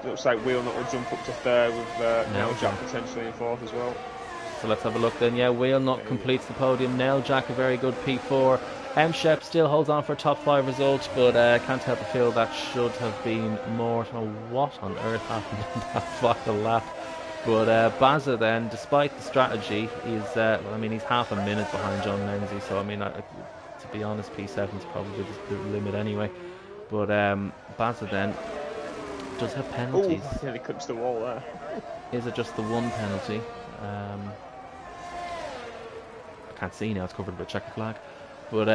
looks like Wheelnut will jump up to third with Neljak potentially in fourth as well. So let's have a look then. Yeah, Wheelnut completes the podium. Neljak a very good P4. M-Shep still holds on for a top 5 result, but can't help but feel that should have been more. I don't know what on earth happened in that final lap. But Bazza then, despite the strategy, is I mean, he's half a minute behind John Menzies, so I mean, to be honest, P7 is probably the limit anyway. But Bazza then does have penalties. Ooh, nearly clips the wall there. Is it just the one penalty? I can't see now, it's covered by a checkered flag. But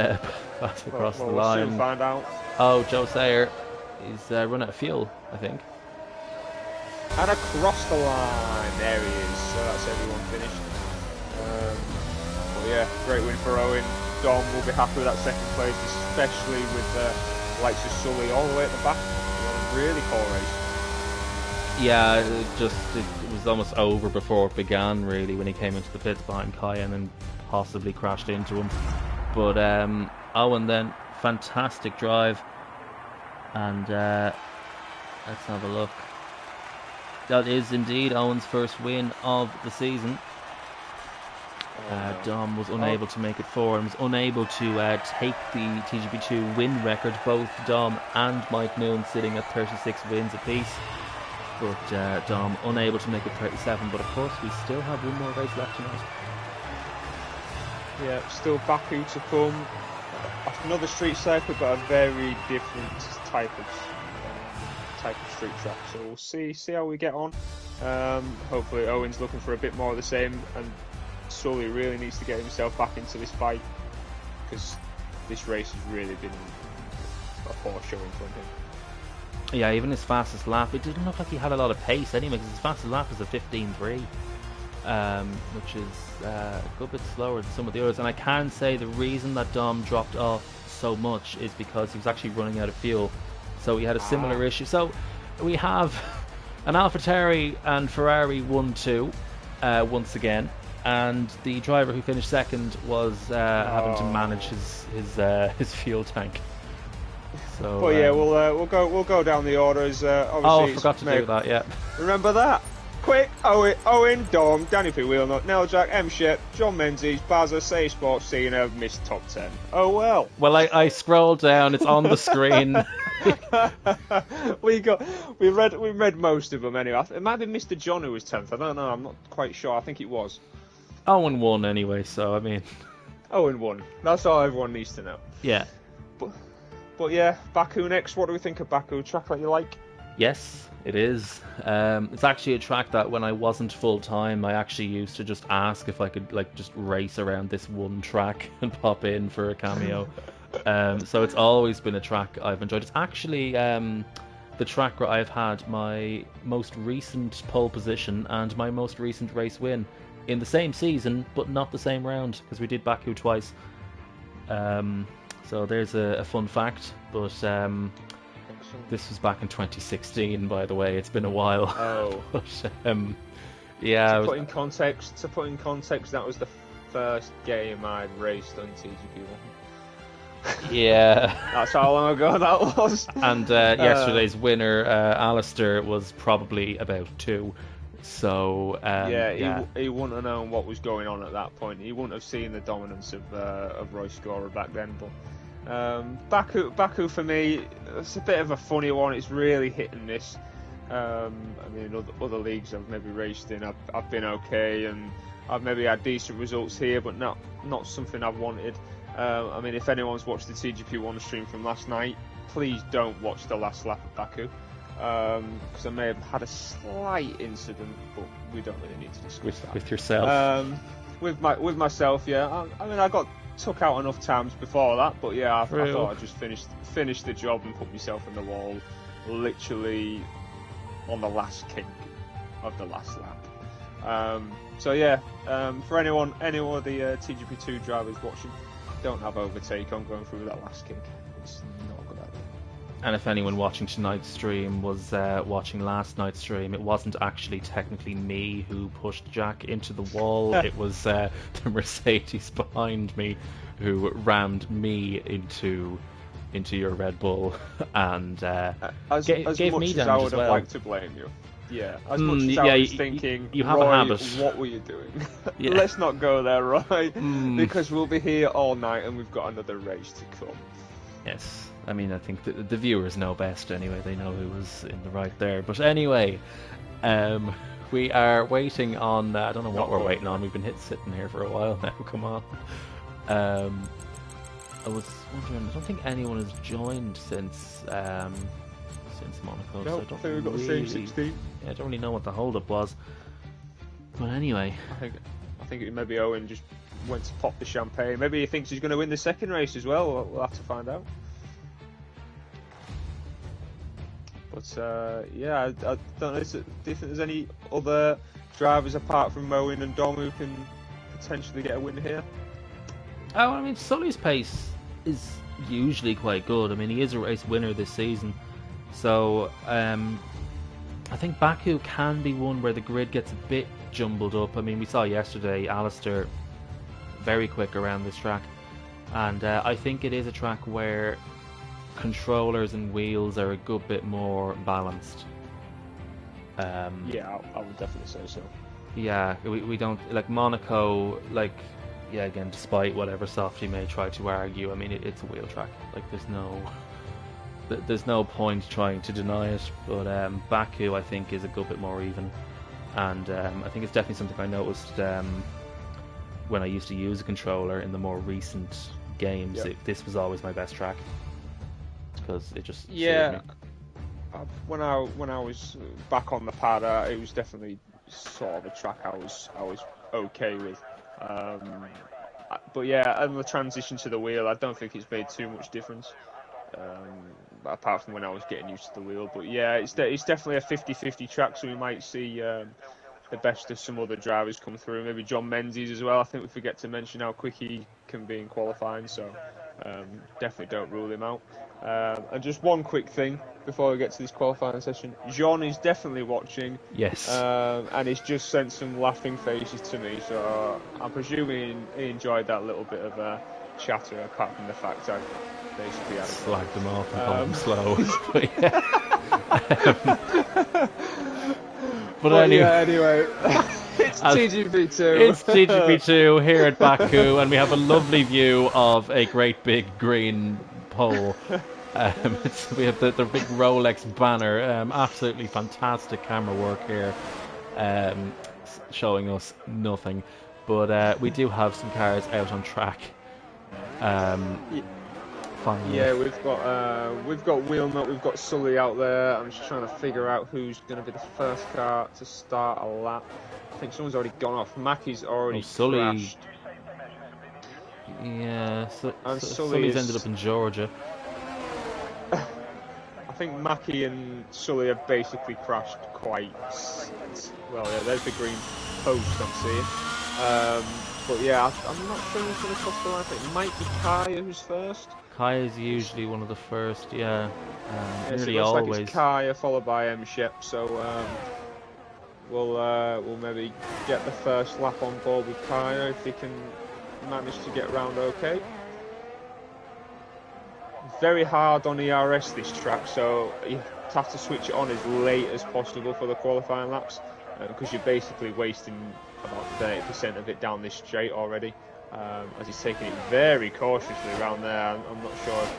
that's across the line. We'll soon find out. Oh, Joe Sayer is run out of fuel, I think. And across the line, there he is. So that's everyone finished. Well, yeah, great win for Owen. Dom will be happy with that second place, especially with the likes of Sully all the way at the back. Really poor race. Yeah, it was almost over before it began, really, when he came into the pits behind Cayenne and possibly crashed into him. But Owen then, fantastic drive, and let's have a look. That is indeed Owen's first win of the season. No. Dom was unable to make it forward and was unable to take the TGP2 win record. Both Dom and Mike Noon sitting at 36 wins apiece. But Dom unable to make it 37. But of course, we still have one more race left tonight. Yeah, still Baku to come. Another street circuit, but a very different type of street track. So we'll see how we get on. Hopefully, Owen's looking for a bit more of the same, and Sully really needs to get himself back into this fight, because this race has really been a poor showing from him. Yeah, even his fastest lap, it didn't look like he had a lot of pace anyway, because his fastest lap was a 15.3, which is a good bit slower than some of the others. And I can say the reason that Dom dropped off so much is because he was actually running out of fuel, so he had a similar issue. So we have an AlphaTauri and Ferrari 1-2 once again, and the driver who finished second was having to manage his fuel tank. So, but yeah, we'll go down the orders. I forgot to do that. Yeah, remember that. Quick, Owen, Dom, Danny P. Wheelnut, Neiljack, M. Shep, John Menzies, Bazza, Say Sports, Cena, missed top 10. Oh well. Well, I scrolled down. It's on the screen. we read most of them anyway. It might be Mr. John who was 10th. I don't know. I'm not quite sure. I think it was. Owen won anyway, so I mean. Owen won. That's all everyone needs to know. Yeah. But yeah, Baku next. What do we think of Baku? Track that you like? Yes, it is. It's actually a track that when I wasn't full time, I actually used to just ask if I could just race around this one track and pop in for a cameo. So it's always been a track I've enjoyed. It's actually the track where I've had my most recent pole position and my most recent race win in the same season, but not the same round, because we did Baku twice. So there's a fun fact, but this was back in 2016, by the way. It's been a while. Oh. But, yeah. To put in context, that was the first game I'd raced on TGP1. Yeah. That's how long ago that was. And yesterday's winner, Alistair, was probably about 2. So he wouldn't have known what was going on at that point. He wouldn't have seen the dominance of Roy Scorer back then. But Baku for me, it's a bit of a funny one. It's really hit and miss. I mean, other leagues I've maybe raced in, I've been okay, and I've maybe had decent results here, but not something I've wanted. I mean, if anyone's watched the TGP1 stream from last night, please don't watch the last lap of Baku. Because I may have had a slight incident, but we don't really need to discuss that. With yourself? With myself, yeah. I mean, I got took out enough times before that, but yeah, I thought I'd just finish the job and put myself in the wall, literally on the last kink of the last lap. So yeah, for any of the TGP2 drivers watching, don't have overtake on going through that last kink. It's not a good idea. And if anyone watching tonight's stream was watching last night's stream, it wasn't actually technically me who pushed Jack into the wall. It was the Mercedes behind me who rammed me into your Red Bull and gave me damage I would as well. have liked to blame you. Yeah, as much as I was thinking, you have Roy, a habit. What were you doing? Yeah. Let's not go there, Roy, because we'll be here all night and we've got another race to come. Yes, I mean, I think the viewers know best anyway. They know who was in the right there. But anyway, we are waiting on... I don't know what we're waiting on. We've been sitting here for a while now. Come on. I was wondering, I don't think anyone has joined since Monaco. No, so I think we've got the same 16. Yeah, I don't really know what the hold-up was. But anyway... I think maybe Owen just went to pop the champagne. Maybe he thinks he's going to win the second race as well. We'll have to find out. But yeah, I don't know. Do you think there's any other drivers apart from Owen and Dom who can potentially get a win here? Oh, I mean, Sully's pace is usually quite good. I mean, he is a race winner this season. So I think Baku can be one where the grid gets a bit jumbled up. I mean, we saw yesterday Alistair very quick around this track, and I think it is a track where controllers and wheels are a good bit more balanced. Yeah, I would definitely say so. Yeah, we don't like Monaco. Like, yeah, again, despite whatever Softy may try to argue, I mean, it's a wheel track. Like, there's no point trying to deny it. But Baku, I think, is a good bit more even, and I think it's definitely something I noticed when I used to use a controller in the more recent games. Yep. This was always my best track because it just suited me. Yeah, when I was back on the pad, it was definitely sort of a track I was okay with. But yeah, and the transition to the wheel, I don't think it's made too much difference. Apart from when I was getting used to the wheel. But yeah, it's definitely a 50-50 track, so we might see the best of some other drivers come through. Maybe John Menzies as well. I think we forget to mention how quick he can be in qualifying, so definitely don't rule him out. And just one quick thing before we get to this qualifying session. John is definitely watching. Yes. And he's just sent some laughing faces to me, so I'm presuming he enjoyed that little bit of chatter, apart from the fact I basically had slagged them off and called them slow. But anyway, it's TGP2. It's TGP2 here at Baku, and we have a lovely view of a great big green pole. We have the big Rolex banner. Absolutely fantastic camera work here, showing us nothing. But we do have some cars out on track. Yeah, we've got Wheelnut, we've got Sully out there. I'm just trying to figure out who's going to be the first car to start a lap. I think someone's already gone off. Mackie's already crashed. Yeah, Sully's ended up in Georgia. I think Mackie and Sully have basically crashed quite well. Yeah, there's the green post I'm seeing. But yeah, I'm not sure who's going to cross the line. I think it might be Kaya who's first. Kaya's usually one of the first, yeah. So it looks like it's Kaya followed by M. Shep, so we'll maybe get the first lap on board with Kaya if he can manage to get around okay. Very hard on ERS this track, so you have to switch it on as late as possible for the qualifying laps, because you're basically wasting about 30% of it down this straight already. As he's taking it very cautiously around there. I'm not sure if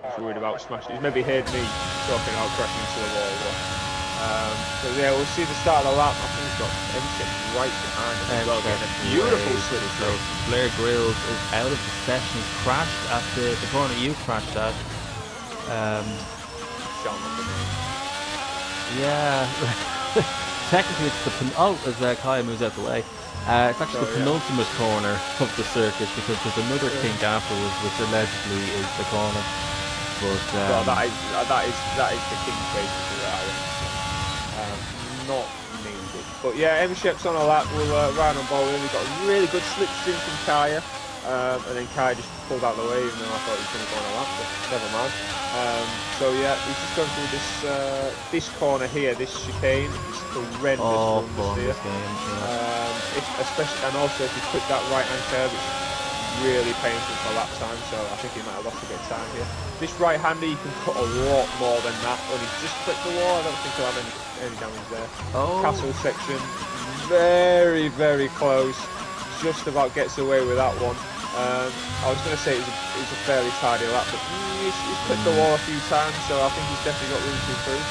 he's worried about smashing. He's maybe heard me talking about crashing into the wall. But yeah, we'll see the start of the lap. I think he's got M-Chip right behind him as well, getting a beautiful slip through. Blair Grills is out of the session. He's crashed at the corner you crashed at. Yeah. Technically it's as Kaya moves out the way. It's actually the penultimate corner of the circuit, because there's another kink afterwards, which allegedly is the corner. But that is the kink basically. Not needed. But yeah, M Shep's on a lap. We'll ride on board. We've got a really good slipstream from Kaya, and then Kaya just pulled out the way, even though I thought he was going to go on a lap, but never mind. So yeah, he's just going through this corner here, this chicane. It's horrendous on this game. Especially, and also if you click that right-hand curve, it's really painful for lap time. So I think he might have lost a bit of time here. This right-hander, you can cut a lot more than that. When he's just clicked the wall, I don't think he'll have any damage there. Castle section, very, very close. Just about gets away with that one. I was going to say it was a fairly tidy lap, but he's clipped the wall a few times, so I think he's definitely got room to improve.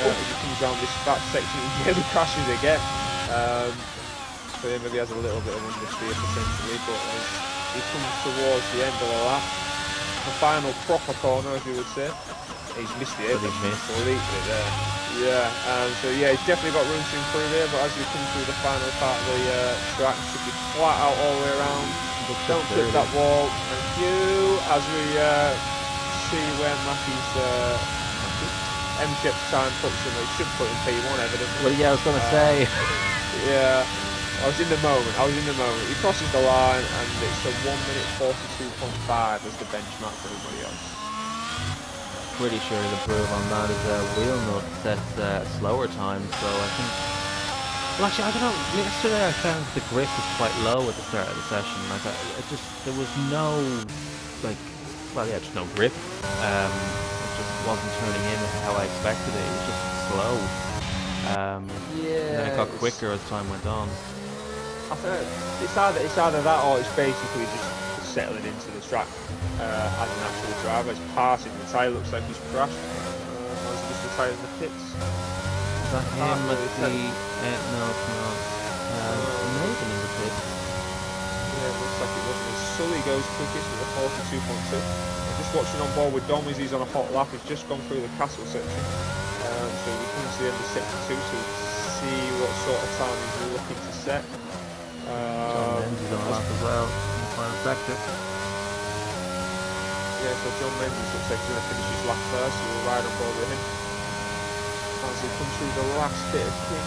If he comes around this back section, he nearly crashes again. So yeah, maybe has a little bit of understeer potentially, but as he comes towards the end of the lap, the final proper corner, as you would say, he's missed the air completely there. Yeah, so yeah, he's definitely got room to improve here, but as we come through the final part of the track, should be flat out all the way around. Don't clip that wall. Thank you. As we see where Mackie's M-Ship's time puts him, it should put him P1 evidently. Well, yeah, I was going to say. Yeah, I was in the moment. He crosses the line, and it's a 1 minute 42.5 as the benchmark for everybody else. Pretty sure the improve on that is Wheelnut sets a slower time, so I think. Well, actually, I don't know. Yesterday I found the grip was quite low at the start of the session. Like, there was no, just no grip. It just wasn't turning in how I expected it. It was just slow. And then it got quicker as time went on. I think it's either that or it's basically just settling into the track as an actual driver. It's passing the tyre. Looks like he's crashed. Or is he just retired in the pits? Is that him with the... no, it's not. Maybe in the pits. Yeah, it looks like it wasn't. Sully goes quickest with a 42.2. I'm just watching on board with Dom as he's on a hot lap. He's just gone through the castle section. So we come to the end of sector 2 to see what sort of time he's looking to set. John Menzies on a lap as well in the final sector. Yeah, so John Menzies looks like he's going to finish his lap first, so we'll ride on board with him. As he comes through the last bit of kick,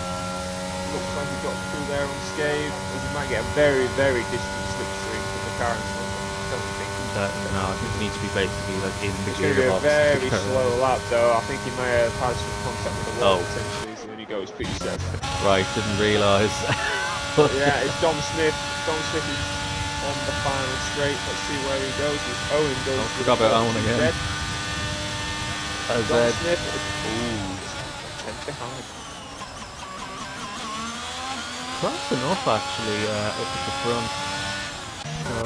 looks like he got through there unscathed, as he might get a very, very distant slipstream from the car in front of him. Don't think. No, I think it needs to be basically like in the It's going to be a gearbox. very slow lap though. I think he may have had some contact with the wall potentially, so then he goes P7. Right, didn't realise. Yeah, it's Dom Smith. Dom Smith is on the final straight. Let's see where he goes. Owen goes. Oh, forgot about Owen again. Dom Smith. Ooh, 10th behind. Close enough actually up at the front. So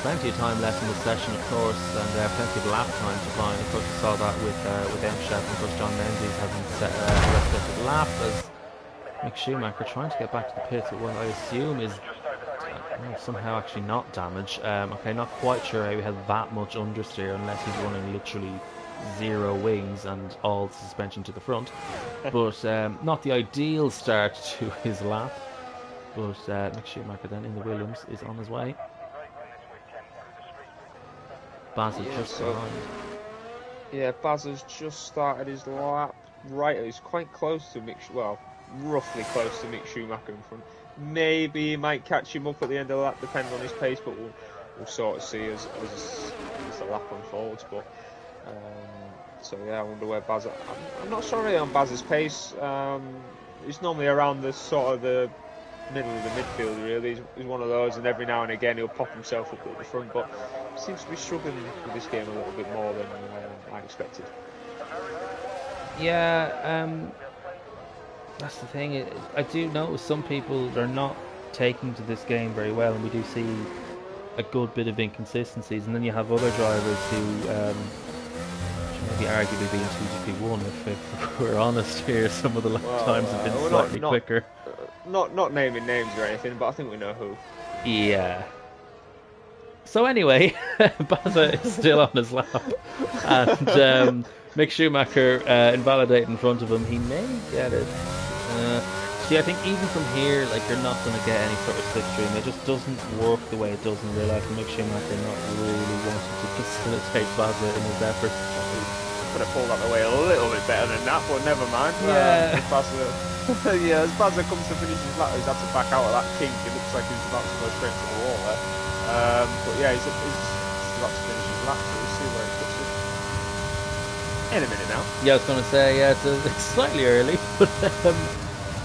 plenty of time left in the session, of course, and plenty of lap time to find. Of course, we saw that with M-Chef, and of course John Menzies hasn't set a respected lap as Mick Schumacher trying to get back to the pits with what I assume is somehow actually not damage. Okay, not quite sure how he had that much understeer unless he's running literally 0 wings and all suspension to the front. But not the ideal start to his lap. But Mick Schumacher then in the Williams is on his way. Baz is just behind. Yeah, Baz has just started his lap. Right, he's quite close to Mick. Well, roughly close to Mick Schumacher in front. Maybe he might catch him up at the end of the lap, depending on his pace, but we'll sort of see as the lap unfolds. But so yeah, I wonder where Baz. I'm not sure really on Baz's pace. He's normally around the sort of the middle of the midfield. Really, he's one of those, and every now and again he'll pop himself up at the front, but seems to be struggling with this game a little bit more than I expected. Yeah. That's the thing. I do notice some people are not taking to this game very well, and we do see a good bit of inconsistencies. And then you have other drivers who maybe arguably being 2GP1, if we're honest here. Some of the times have been slightly quicker. Not naming names or anything, but I think we know who. Yeah. So anyway, Baza is still on his lap, and Mick Schumacher invalidated in front of him. He may get it. See, I think even from here, like, you're not going to get any sort of slipstream. It just doesn't work the way it does in real life. Mick Schumacher not really wanting to facilitate Baza in his efforts. Could have pulled out the way a little bit better than that, but never mind. Yeah. As Baza comes to finish his lap, he's had to back out of that kink. It looks like he's about to go straight to the wall there. But yeah, he's about to finish his lap, so we'll see where he puts it. In a minute now. Yeah, I was going to say, yeah, it's slightly early, but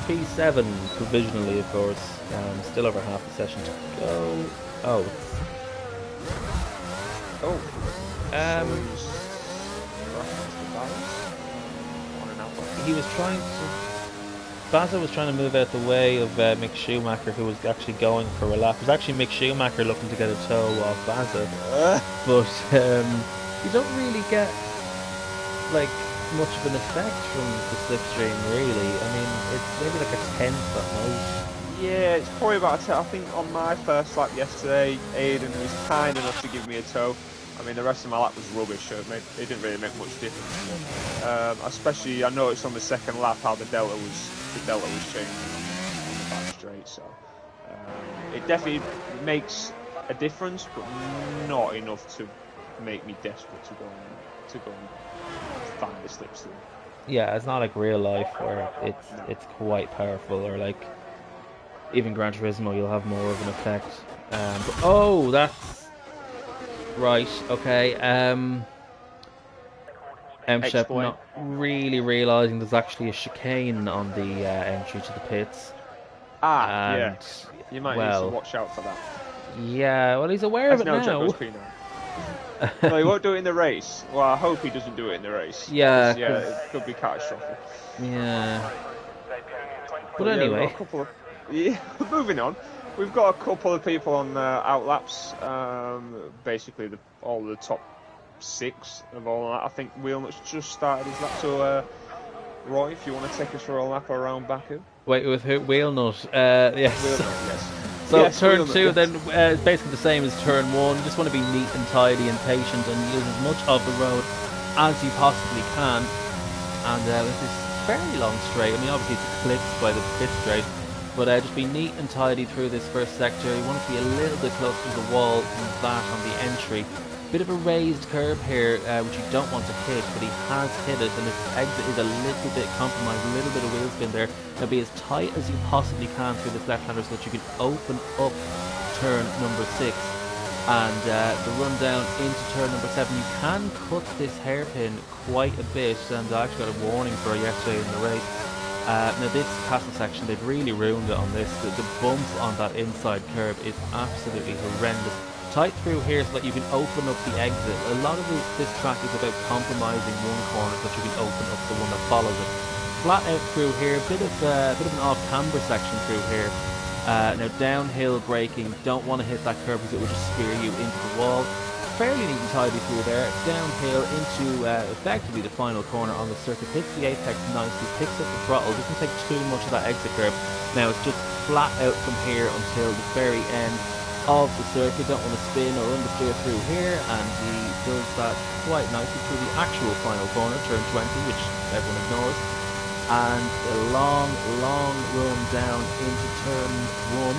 P7 provisionally, of course. Still over half the session to go. He was trying to... Baza was trying to move out the way of Mick Schumacher, who was actually going for a lap. It was actually Mick Schumacher looking to get a toe off Baza. But you don't really get like much of an effect from the slipstream, really. I mean, it's maybe like a tenth at most. Yeah, it's probably about a tenth. I think on my first lap yesterday, Aiden was kind enough to give me a toe. I mean, the rest of my lap was rubbish, so it didn't really make much difference. Especially, I noticed on the second lap how the delta was changing on the back straight. So it definitely makes a difference, but not enough to make me desperate to go and find the slipstream. Yeah, it's not like real life where it's quite powerful, or like even Gran Turismo, you'll have more of an effect. But, that's right. Okay. M-Shep not really realising there's actually a chicane on the entry to the pits. Yeah. You might need to watch out for that. Yeah, well, he's aware of it now. No, he won't do it in the race. Well, I hope he doesn't do it in the race. Yeah, it could be catastrophic. Yeah. But Yeah, we've got anyway, a couple of moving on. We've got a couple of people on outlaps. Basically, all the top 6 of all that. I think Wheelnut's just started his lap. So, Roy, if you want to take us for a lap around Baku. wait, with who? Wheelnut. Yes. Wheelnut, yes. So Yes, turn Wheelnut, 2 yes. then is basically the same as turn 1. You just want to be neat and tidy and patient and use as much of the road as you possibly can. And with this fairly long straight, I mean obviously it's eclipsed by the 5th straight, but just be neat and tidy through this first sector. You want it to be a little bit closer to the wall than that on the entry. Bit of a raised curb here, which you don't want to hit, but he has hit it, and its exit is a little bit compromised, a little bit of wheel spin there. Now be as tight as you possibly can through this left-hander so that you can open up turn number 6. And the run down into turn number 7, you can cut this hairpin quite a bit, and I actually got a warning for it yesterday in the race. Now this castle section, they've really ruined it on this. The bump on that inside curb is absolutely horrendous. Tight through here so that you can open up the exit. A lot of this track is about compromising one corner so that you can open up the one that follows it. Flat out through here, bit of an off-camber section through here. Now downhill braking, don't want to hit that curb because it will just spear you into the wall. Fairly neat and tidy through there. Downhill into effectively the final corner on the circuit. Hits the apex nicely, picks up the throttle, doesn't take too much of that exit curb. Now it's just flat out from here until the very end of the circuit. Don't want to spin or understeer through here, and he does that quite nicely through the actual final corner, turn 20, which everyone ignores. And a long run down into turn 1.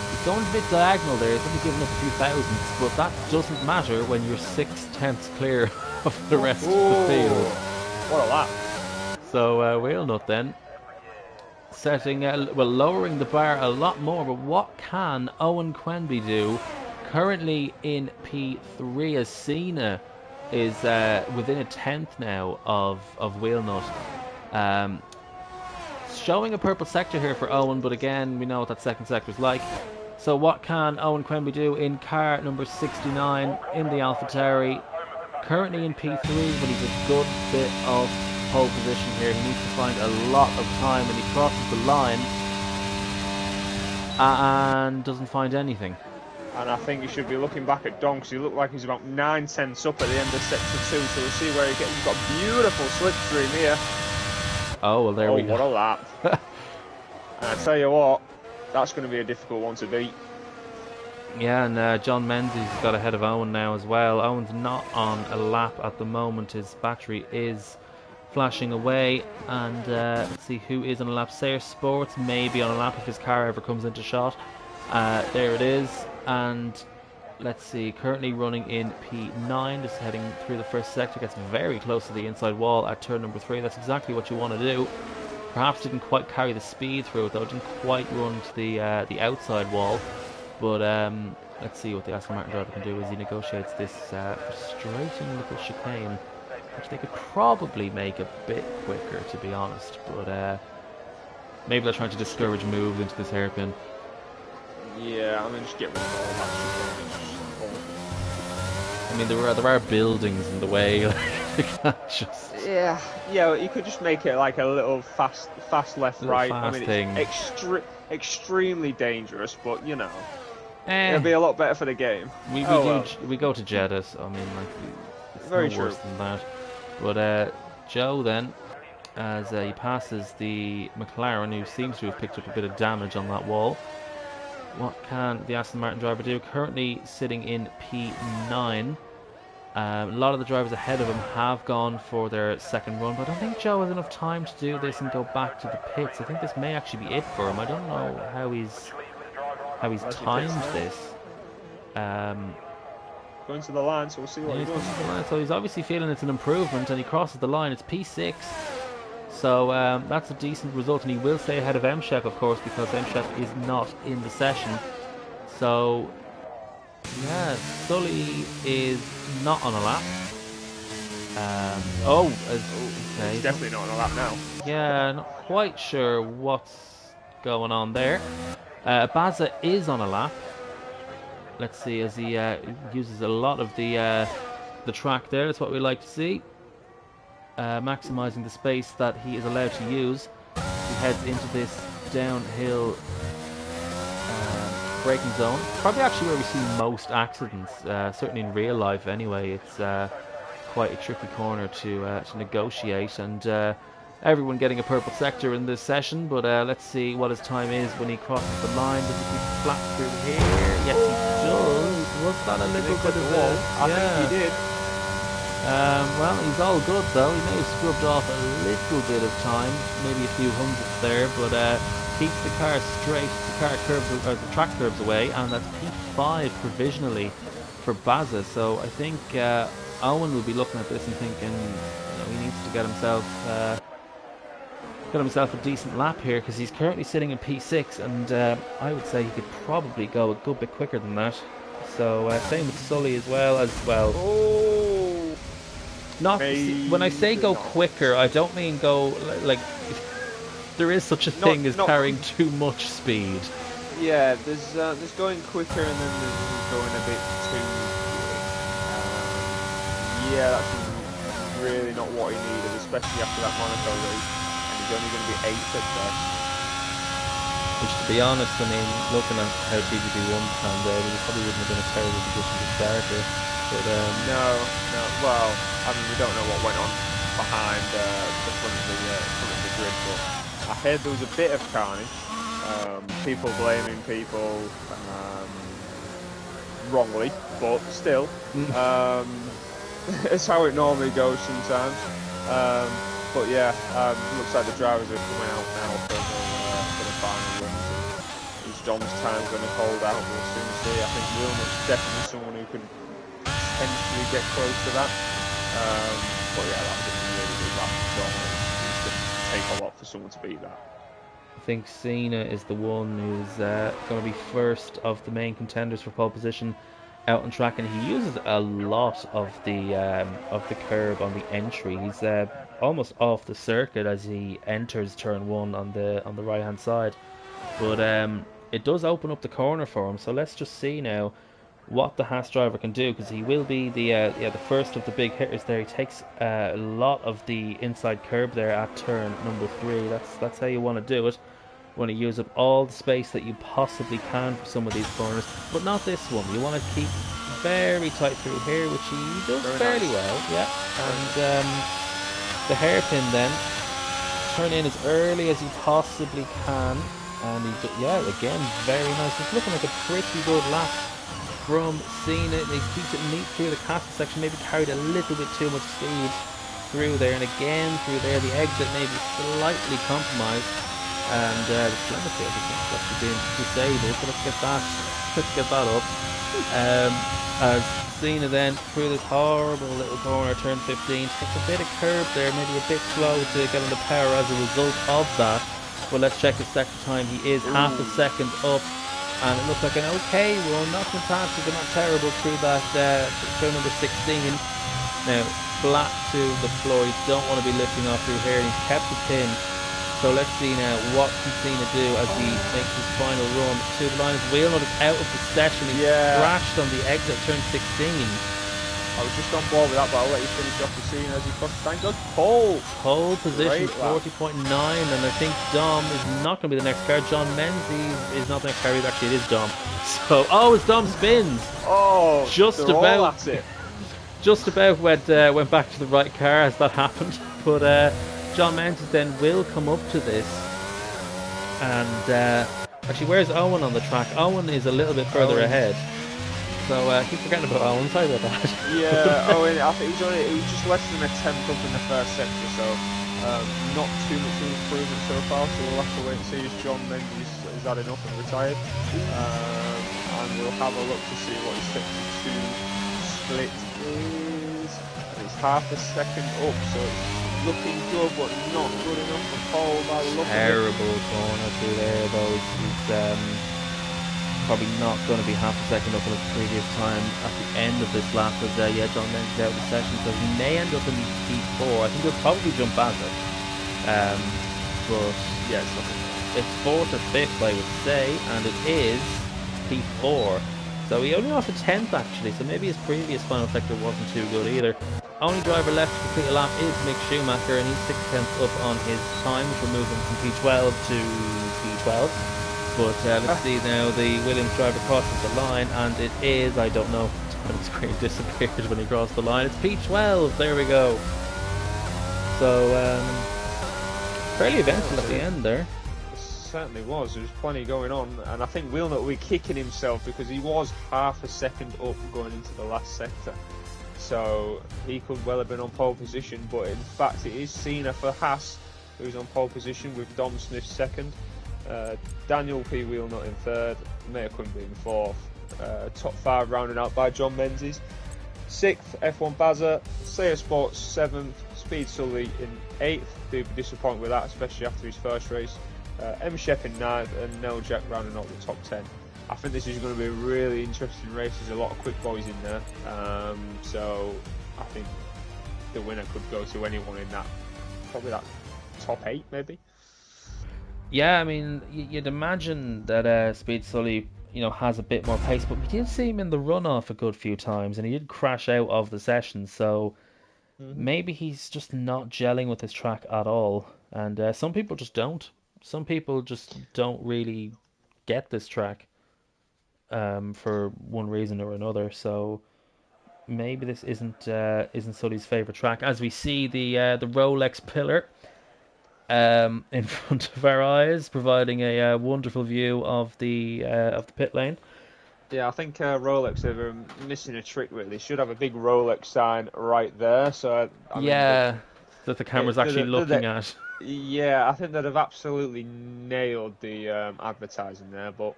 He's going a bit diagonal there, he's only giving up a few thousandths, but that doesn't matter when you're 6/10 clear of the rest of the field. What a lap. So Wheelnut then setting, lowering the bar a lot more, but what can Owen Quenby do? Currently in P3, as Cena is within a 10th now of Wheelnut. Showing a purple sector here for Owen, but again, we know what that second sector is like. So what can Owen Quenby do in car number 69 in the AlphaTauri? Currently in P3, but he's a good bit of pole position here. He needs to find a lot of time, and he crosses the line and doesn't find anything. And I think he should be looking back at Don, because he looked like he's about 9/10 up at the end of sector 2, so we'll see where he gets. He's got a beautiful slipstream here. Oh, well, there we go. What a lap. And I tell you what, that's going to be a difficult one to beat. Yeah, and John Menzies got ahead of Owen now as well. Owen's not on a lap at the moment. His battery is flashing away. And let's see who is on a lap. Sayre Sports may be on a lap if his car ever comes into shot. There it is. And let's see, currently running in P9, just heading through the first sector, gets very close to the inside wall at turn number 3. That's exactly what you want to do. Perhaps didn't quite carry the speed through it though, didn't quite run to the outside wall. But let's see what the Aston Martin driver can do as he negotiates this frustrating little chicane, which they could probably make a bit quicker, to be honest. But maybe they're trying to discourage moves into this hairpin. Yeah, I mean, just get rid of all that chicane. I mean, there are buildings in the way. You can't just... Yeah, you could just make it like a little fast left, right. Fast I mean, thing. it's extremely dangerous, but you know, Eh, it'll be a lot better for the game. we go to Jeddah, so I mean, like, it's Very no true. worse than that. But Joe then, as he passes the McLaren, who seems to have picked up a bit of damage on that wall. What can the Aston Martin driver do? Currently sitting in P9. A lot of the drivers ahead of him have gone for their second run, but I don't think Joe has enough time to do this and go back to the pits. I think this may actually be it for him. I don't know how he's timed this. Going to the line, so we'll see what he does. So he's obviously feeling it's an improvement, and he crosses the line. It's P6. So that's a decent result, and he will stay ahead of M-Chef, of course, because M-Chef is not in the session. So, yeah, Sully is not on a lap. Okay. He's definitely not on a lap now. Yeah, not quite sure what's going on there. Baza is on a lap. Let's see, as he uses a lot of the track there. That's what we like to see. Maximising the space that he is allowed to use. he heads into this downhill braking zone. Probably actually where we see most accidents, certainly in real life anyway. It's quite a tricky corner to negotiate, and everyone getting a purple sector in this session, but let's see what his time is when he crosses the line. Does he keep flat through here? Yes, he does. Was that a little bit of wall? I think he did. Well, he's all good though. He may have scrubbed off a little bit of time, maybe a few hundredths there, but keeps the car straight. The track curves away, and that's P5 provisionally for Baza. So I think Owen will be looking at this and thinking, he needs to get himself a decent lap here, because he's currently sitting in P6, and I would say he could probably go a good bit quicker than that. So same with Sully as well. Oh, not when I say go quicker, I don't mean go like there is such a thing as carrying too much speed. Yeah, there's going quicker, and then there's going a bit too quick. Yeah, that's really not what he needed, especially after that Monaco race, and he's only going to be 8th at best. Which, to be honest, I mean, looking at how GP1 panned out, it probably wouldn't have been a terrible position to start with. But no. Well, I mean, we don't know what went on behind the front of the grid, but I heard there was a bit of carnage. People blaming people wrongly, but still, it's how it normally goes sometimes. But yeah, looks like the drivers are coming out now for the final runs. Is Dom's time going to hold out? We'll soon see. I think Wilmot's definitely someone who can potentially get close to that. But yeah, that's a really big lap for Dom. It's going to take a lot for someone to beat that. I think Cena is the one who's going to be first of the main contenders for pole position out on track, and he uses a lot of the curb on the entry. He's almost off the circuit as he enters turn 1 on the right hand side, but it does open up the corner for him. So let's just see now what the Haas driver can do, because he will be the first of the big hitters there. He takes a lot of the inside curb there at turn number 3. That's how you want to do it. You want to use up all the space that you possibly can for some of these corners, but not this one. You want to keep very tight through here, which he does fairly well. Yeah, and the hairpin then turn in as early as you possibly can, and again, very nice. It's looking like a pretty good lap from Cena. He keeps it neat through the castle section, maybe carried a little bit too much speed through there, and again through there the exit may be slightly compromised, and the telemetry is actually being disabled, so let's get that up. As Cena then through this horrible little corner, turn 15, takes a bit of curb there, maybe a bit slow to get on the power as a result of that. But let's check his sector time. He is half a second up, and it looks like an okay run, not fantastic but not terrible through that turn number 16. Now flat to the floor, you don't want to be lifting off through here, and he's kept the pin. So let's see now what can Cena do as he makes his final run to the line. His wheel nut is out of the session. He crashed on the exit turn 16. I was just on board with that, but I'll let you finish off the scene as he crosses the line. Goes pole position, 40.9, and I think Dom is not going to be the next car. John Menzies is not the next car. Actually, it is Dom. So, as Dom spins. Just about. That's it. Just about went back to the right car as that happened. But John Menzies then will come up to this, and actually, where's Owen on the track? Owen is a little bit further ahead. So I keep forgetting about Owen. Sorry about that. Yeah, Owen. I think he's just less than a 10th up in the first sector, so not too much improvement so far. So we'll have to wait and see if John Menzies has had enough and retired, and we'll have a look to see what his sector 2 split is. And it's half a second up, so it's looking good, but not good enough for pole by the look of it. Terrible corner through there, though. It's probably not going to be half a second up on his previous time at the end of this lap, because John Menzies out of the session, so he may end up in P4. I think he'll probably jump Baza, but yeah, it's 4th or 5th, I would say, and it is P4. So he only lost a tenth actually, so maybe his previous final sector wasn't too good either. Only driver left to complete a lap is Mick Schumacher, and he's 6 tenths up on his time, which will move him from P12 to P12. But let's see now, the Williams driver crosses the line, and it is, I don't know, the screen disappeared when he crossed the line. It's P12, there we go. So, fairly eventful at the end there. Certainly was. There was plenty going on, and I think Wilnut will be kicking himself because he was half a second up going into the last sector, so he could well have been on pole position. But in fact, it is Cena for Haas who's on pole position with Dom Smith second, Daniel P. Wilnut in third, Mayor Quimby in fourth. Top five rounded out by John Menzies. Sixth, F1 Bazza, Slayer Sports seventh, Speed Sully in eighth. Do be disappointed with that, especially after his first race. M. Shep in ninth, and Nell Jack rounding out the top 10. I think this is going to be a really interesting race. There's a lot of quick boys in there, so I think the winner could go to anyone in that, probably that top 8 maybe. Yeah, I mean, you'd imagine that Speed Sully, has a bit more pace, but we did see him in the runoff a good few times, and he did crash out of the session, so maybe he's just not gelling with his track at all, and some people just don't. Some people just don't really get this track for one reason or another. So maybe this isn't Sully's favorite track. As we see the Rolex pillar in front of our eyes, providing a wonderful view of the pit lane. Yeah, I think Rolex are missing a trick with it. They should have a big Rolex sign right there. So I mean, that the camera's actually looking at. Yeah, I think they'd have absolutely nailed the advertising there, but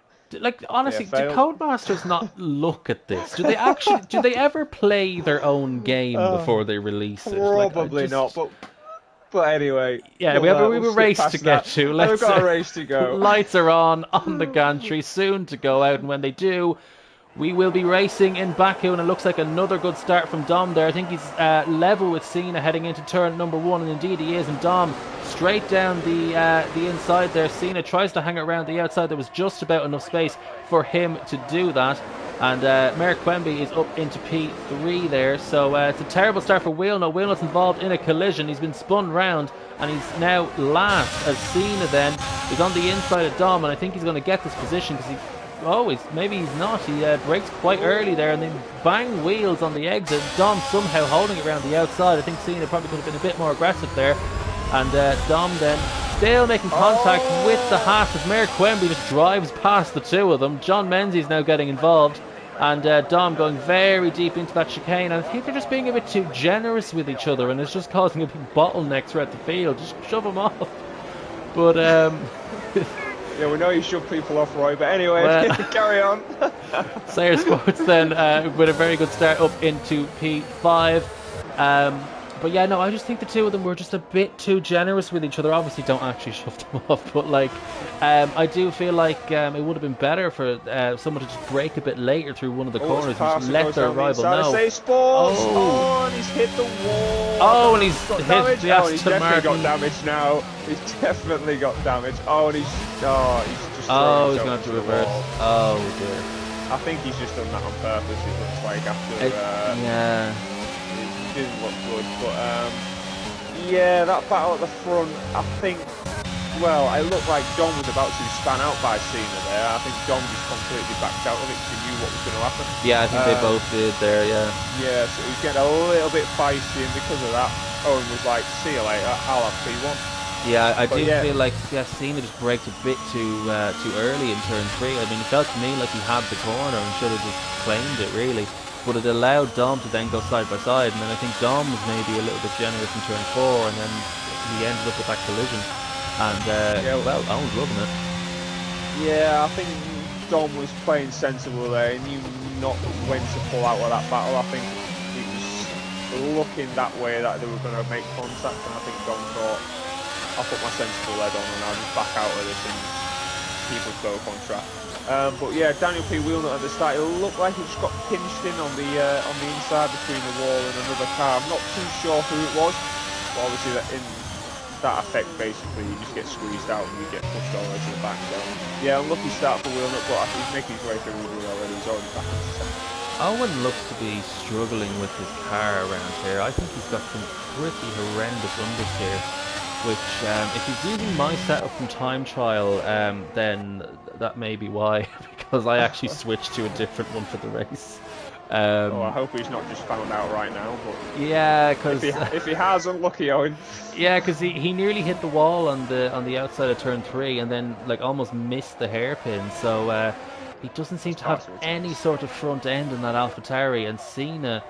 honestly, do Codemasters not look at this? Do they ever play their own game before they release it? Probably not, but anyway. Yeah, we have a race to get to. We've got a race to go. Lights are on the gantry, soon to go out, and when they do, we will be racing in Baku, and it looks like another good start from Dom there. I think he's level with Cena heading into turn number 1, and indeed he is. And Dom straight down the inside there. Cena tries to hang around the outside. There was just about enough space for him to do that. And Merrick Quemby is up into P3 there. So it's a terrible start for Wilnut. Wilnut's involved in a collision. He's been spun round, and he's now last as Cena then is on the inside of Dom, and I think he's going to get this position because maybe he's not. He brakes quite early there and then bang wheels on the exit. Dom somehow holding it around the outside. I think Cena probably could have been a bit more aggressive there. And Dom then still making contact with the Haas as Merrick Quemby just drives past the two of them. John Menzies now getting involved, and Dom going very deep into that chicane. And I think they're just being a bit too generous with each other, and it's just causing a big bottleneck throughout the field. Just shove them off. But yeah, we know you shove people off, Roy, but anyway, carry on. Slayer Sports then with a very good start up into P5. But yeah, no, I just think the two of them were just a bit too generous with each other. Obviously, don't actually shove them off, but I do feel like it would have been better for someone to just brake a bit later through one of the corners and just let their rival know. And he's hit the wall. Oh, and he's hit the Aston Martin. Got damage now. He's definitely got damage. And he's just. He's going to have to reverse. Oh dear. I think he's just done that on purpose. It looks like after. Yeah. Didn't look good, but yeah, that battle at the front, I think, it looked like Dom was about to be spun out by Cena there. I think Dom just completely backed out of it because he knew what was going to happen. Yeah, I think they both did there, yeah. Yeah, so he was getting a little bit feisty, and because of that, Owen was like, see you later, I'll have P1. Yeah, I do feel like Cena just braked a bit too early in turn 3. I mean, it felt to me like he had the corner and should have just claimed it, really. But it allowed Dom to then go side by side, and then I think Dom was maybe a little bit generous in turn 4, and then he ended up with that collision. And I was loving it. Yeah, I think Dom was playing sensible there. He knew not when to pull out of that battle. I think it was looking that way that they were going to make contact, and I think Dom thought, I'll put my sensible lead on and I'll just back out of this and keep us both on track. But yeah, Daniel P. Wilnut at the start, it looked like he just got pinched in on the inside between the wall and another car. I'm not too sure who it was, but obviously that in that effect basically you just get squeezed out and you get pushed all the way to the back. So yeah, unlucky start for Wheelnut, but I think he's making his way through already. He's already back into second. Owen looks to be struggling with his car around here. I think he's got some pretty horrendous understeer, which if he's using my setup from time trial, then that may be why, because I actually switched to a different one for the race. I hope he's not just found out right now. But yeah, because if he has, unlucky Owen. Yeah, because he nearly hit the wall on the outside of turn 3, and then like almost missed the hairpin. So he doesn't seem to have any sort of front end in that AlphaTauri, and Cena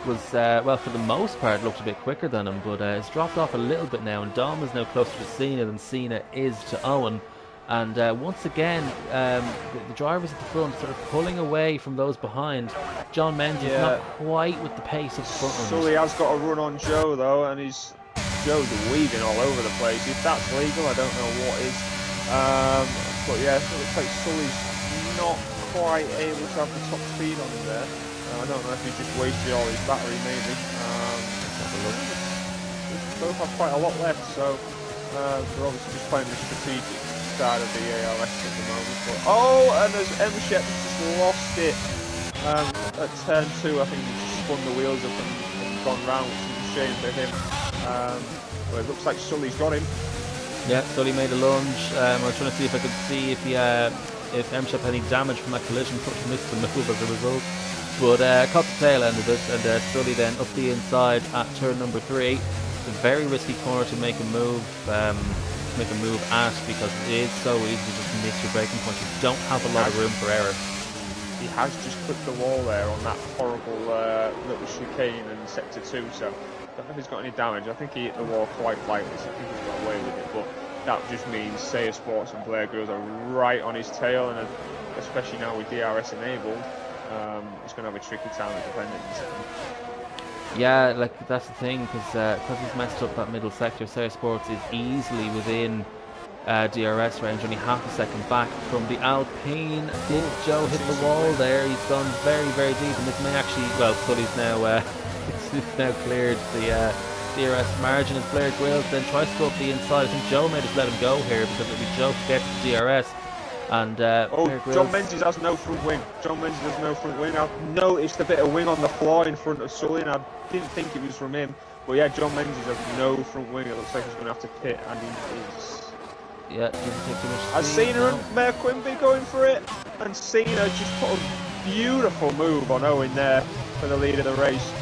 was well, for the most part looked a bit quicker than him, but it's dropped off a little bit now, and Dom is now closer to Cena than Cena is to Owen. And once again, the drivers at the front sort of pulling away from those behind. John Menzies not quite with the pace of the front runners. Sully has got a run on Joe though, and Joe's weaving all over the place. If that's legal, I don't know what is. But yeah, it looks like Sully's not quite able to have the top speed on him there. I don't know if he's just wasted all his battery, maybe. They both have quite a lot left, so they're obviously just playing the strategic side of the ARS at the moment. But, and as Emma Shepard just lost it at turn 2. I think he just spun the wheels up and gone round, which is a shame for him. But it looks like Sully's got him. Yeah, Sully made a lunge. I was trying to see if I could see if M-Shep had any damage from that collision, but he missed the move as a result. But caught the tail end of it, and Sully then up the inside at turn number 3. It's a very risky corner to make a move. At, because it is so easy to just miss your braking point. You don't have a lot of room for error. He has just clipped the wall there on that horrible little chicane in sector 2, so I don't know if he's got any damage. I think he hit the wall quite lightly, so I think he's got away with it, but that just means Sayer Sports and Blair Grills are right on his tail, and especially now with DRS enabled, he's going to have a tricky time at defending in second. Yeah, like that's the thing, because he's messed up that middle sector. Sayer Sports is easily within DRS range, only half a second back from the Alpine. Did Joe hit the wall there? He's gone very, very deep, and this may actually, well, Sully's now it's now cleared the DRS margin as Blair Grills then tries to go up the inside. I think Joe may just let him go here because it'll be Joe to get to the DRS. And John Menzies has no front wing. John Menzies has no front wing. I've noticed a bit of wing on the floor in front of Sully, and I didn't think it was from him. But yeah, John Menzies has no front wing. It looks like he's going to have to pit, and he is. Yeah, doesn't take too much speed. I've seen her and Mayor Quimby going for it, and Cena just put a beautiful move on Owen there for the lead of the race.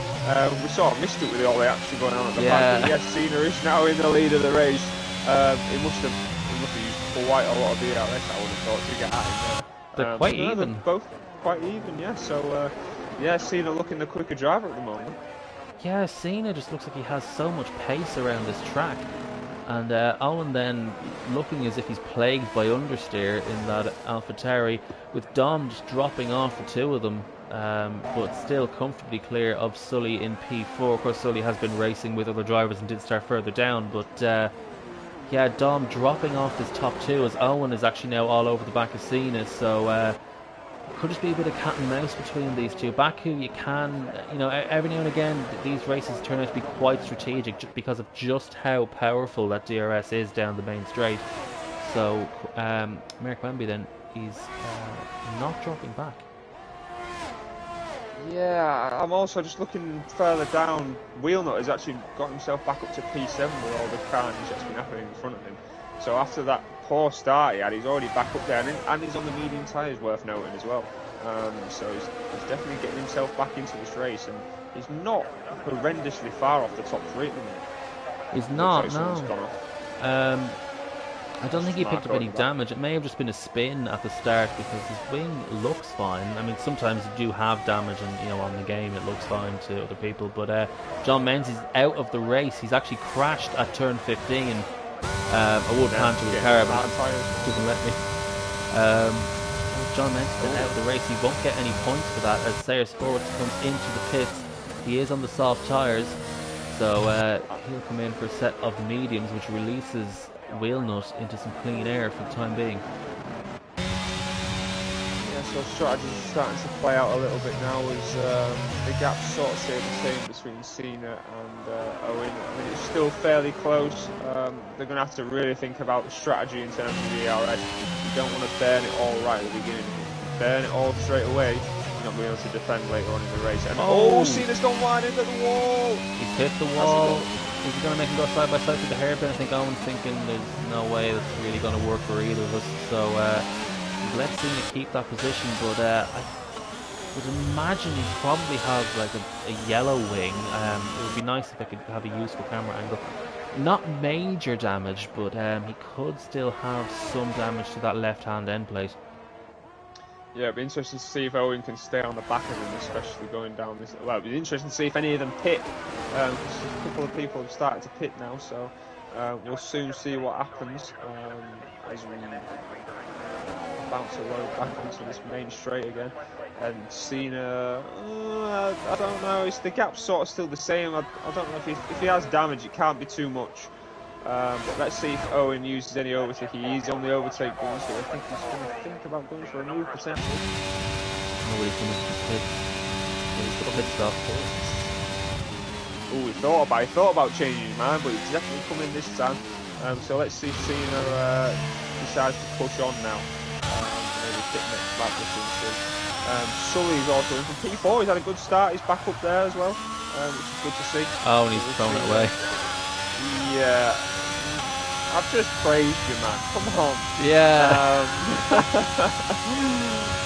We sort of missed it with all the action going on at the back. But yes, Cena is now in the lead of the race. He must have used quite a lot of DRS, I would have thought, to get at him there. They're quite even. They're both quite even, yeah. So yeah, Cena looking the quicker driver at the moment. Yeah, Cena just looks like he has so much pace around this track. And Owen then looking as if he's plagued by understeer in that AlphaTauri, with Dom just dropping off the two of them, but still comfortably clear of Sully in P4. Of course, Sully has been racing with other drivers and did start further down, but yeah, Dom dropping off this top 2 as Owen is actually now all over the back of Cena, so could just be a bit of cat and mouse between these two. Baku, you can, you know, every now and again these races turn out to be quite strategic just because of just how powerful that DRS is down the main straight. So Merrick Wemby then is not dropping back. Yeah, I'm also just looking further down. Wheelnut has actually got himself back up to P7 with all the carnage that's been happening in front of him. So after that poor start he had, he's already back up there, and he's on the medium tyres, worth noting as well. So he's definitely getting himself back into this race, and he's not horrendously far off the top 3 at the minute. He's not, no. I don't think he picked up any damage. It may have just been a spin at the start because his wing looks fine. I mean, sometimes you do have damage, and you know, on the game it looks fine to other people. But John Menzies out of the race. He's actually crashed at turn 15. I would pan to his car, but it doesn't let me. John Menzies is out of the race. He won't get any points for that as Sayer Sports comes into the pits. He is on the soft tyres, so he'll come in for a set of mediums, which releases Wheelnut into some clean air for the time being. Yeah, So strategies are starting to play out a little bit now as the gap sort of stayed the same between Cena and Owen. I mean, it's still fairly close. They're going to have to really think about strategy in terms of the ERS. You don't want to burn it all right at the beginning. If you burn it all straight away, you're not going to be able to defend later on in the race. And Cena's gone wide into the wall. He's hit the wall. Is he going to make him go side by side with the hairpin? I think Owen's thinking there's no way that's really going to work for either of us. So let's see him keep that position. But I would imagine he'd probably have like a yellow wing. It would be nice if I could have a useful camera angle. Not major damage, but he could still have some damage to that left-hand end plate. Yeah, it'd be interesting to see if Owen can stay on the back of him, especially going down this. Well, it'd be interesting to see if any of them pit. A couple of people have started to pit now, so we'll soon see what happens as we bounce away back onto this main straight again. And Cena, I don't know. The gap's sort of still the same. I don't know if he has damage, it can't be too much. But let's see if Owen uses any overtake. He is on the overtake gun, so I think he's going to think about going for a move potentially. Oh, he's going to pit. He's got a pit stop. Oh, he thought about changing his mind, but he's definitely come in this time. So let's see if Cena decides to push on now. Maybe pit next lap or something. Sully's also in from P4. He's had a good start. He's back up there as well, which is good to see. Oh, and he's thrown it away. Yeah. I've just praised you, man. Come on. Yeah.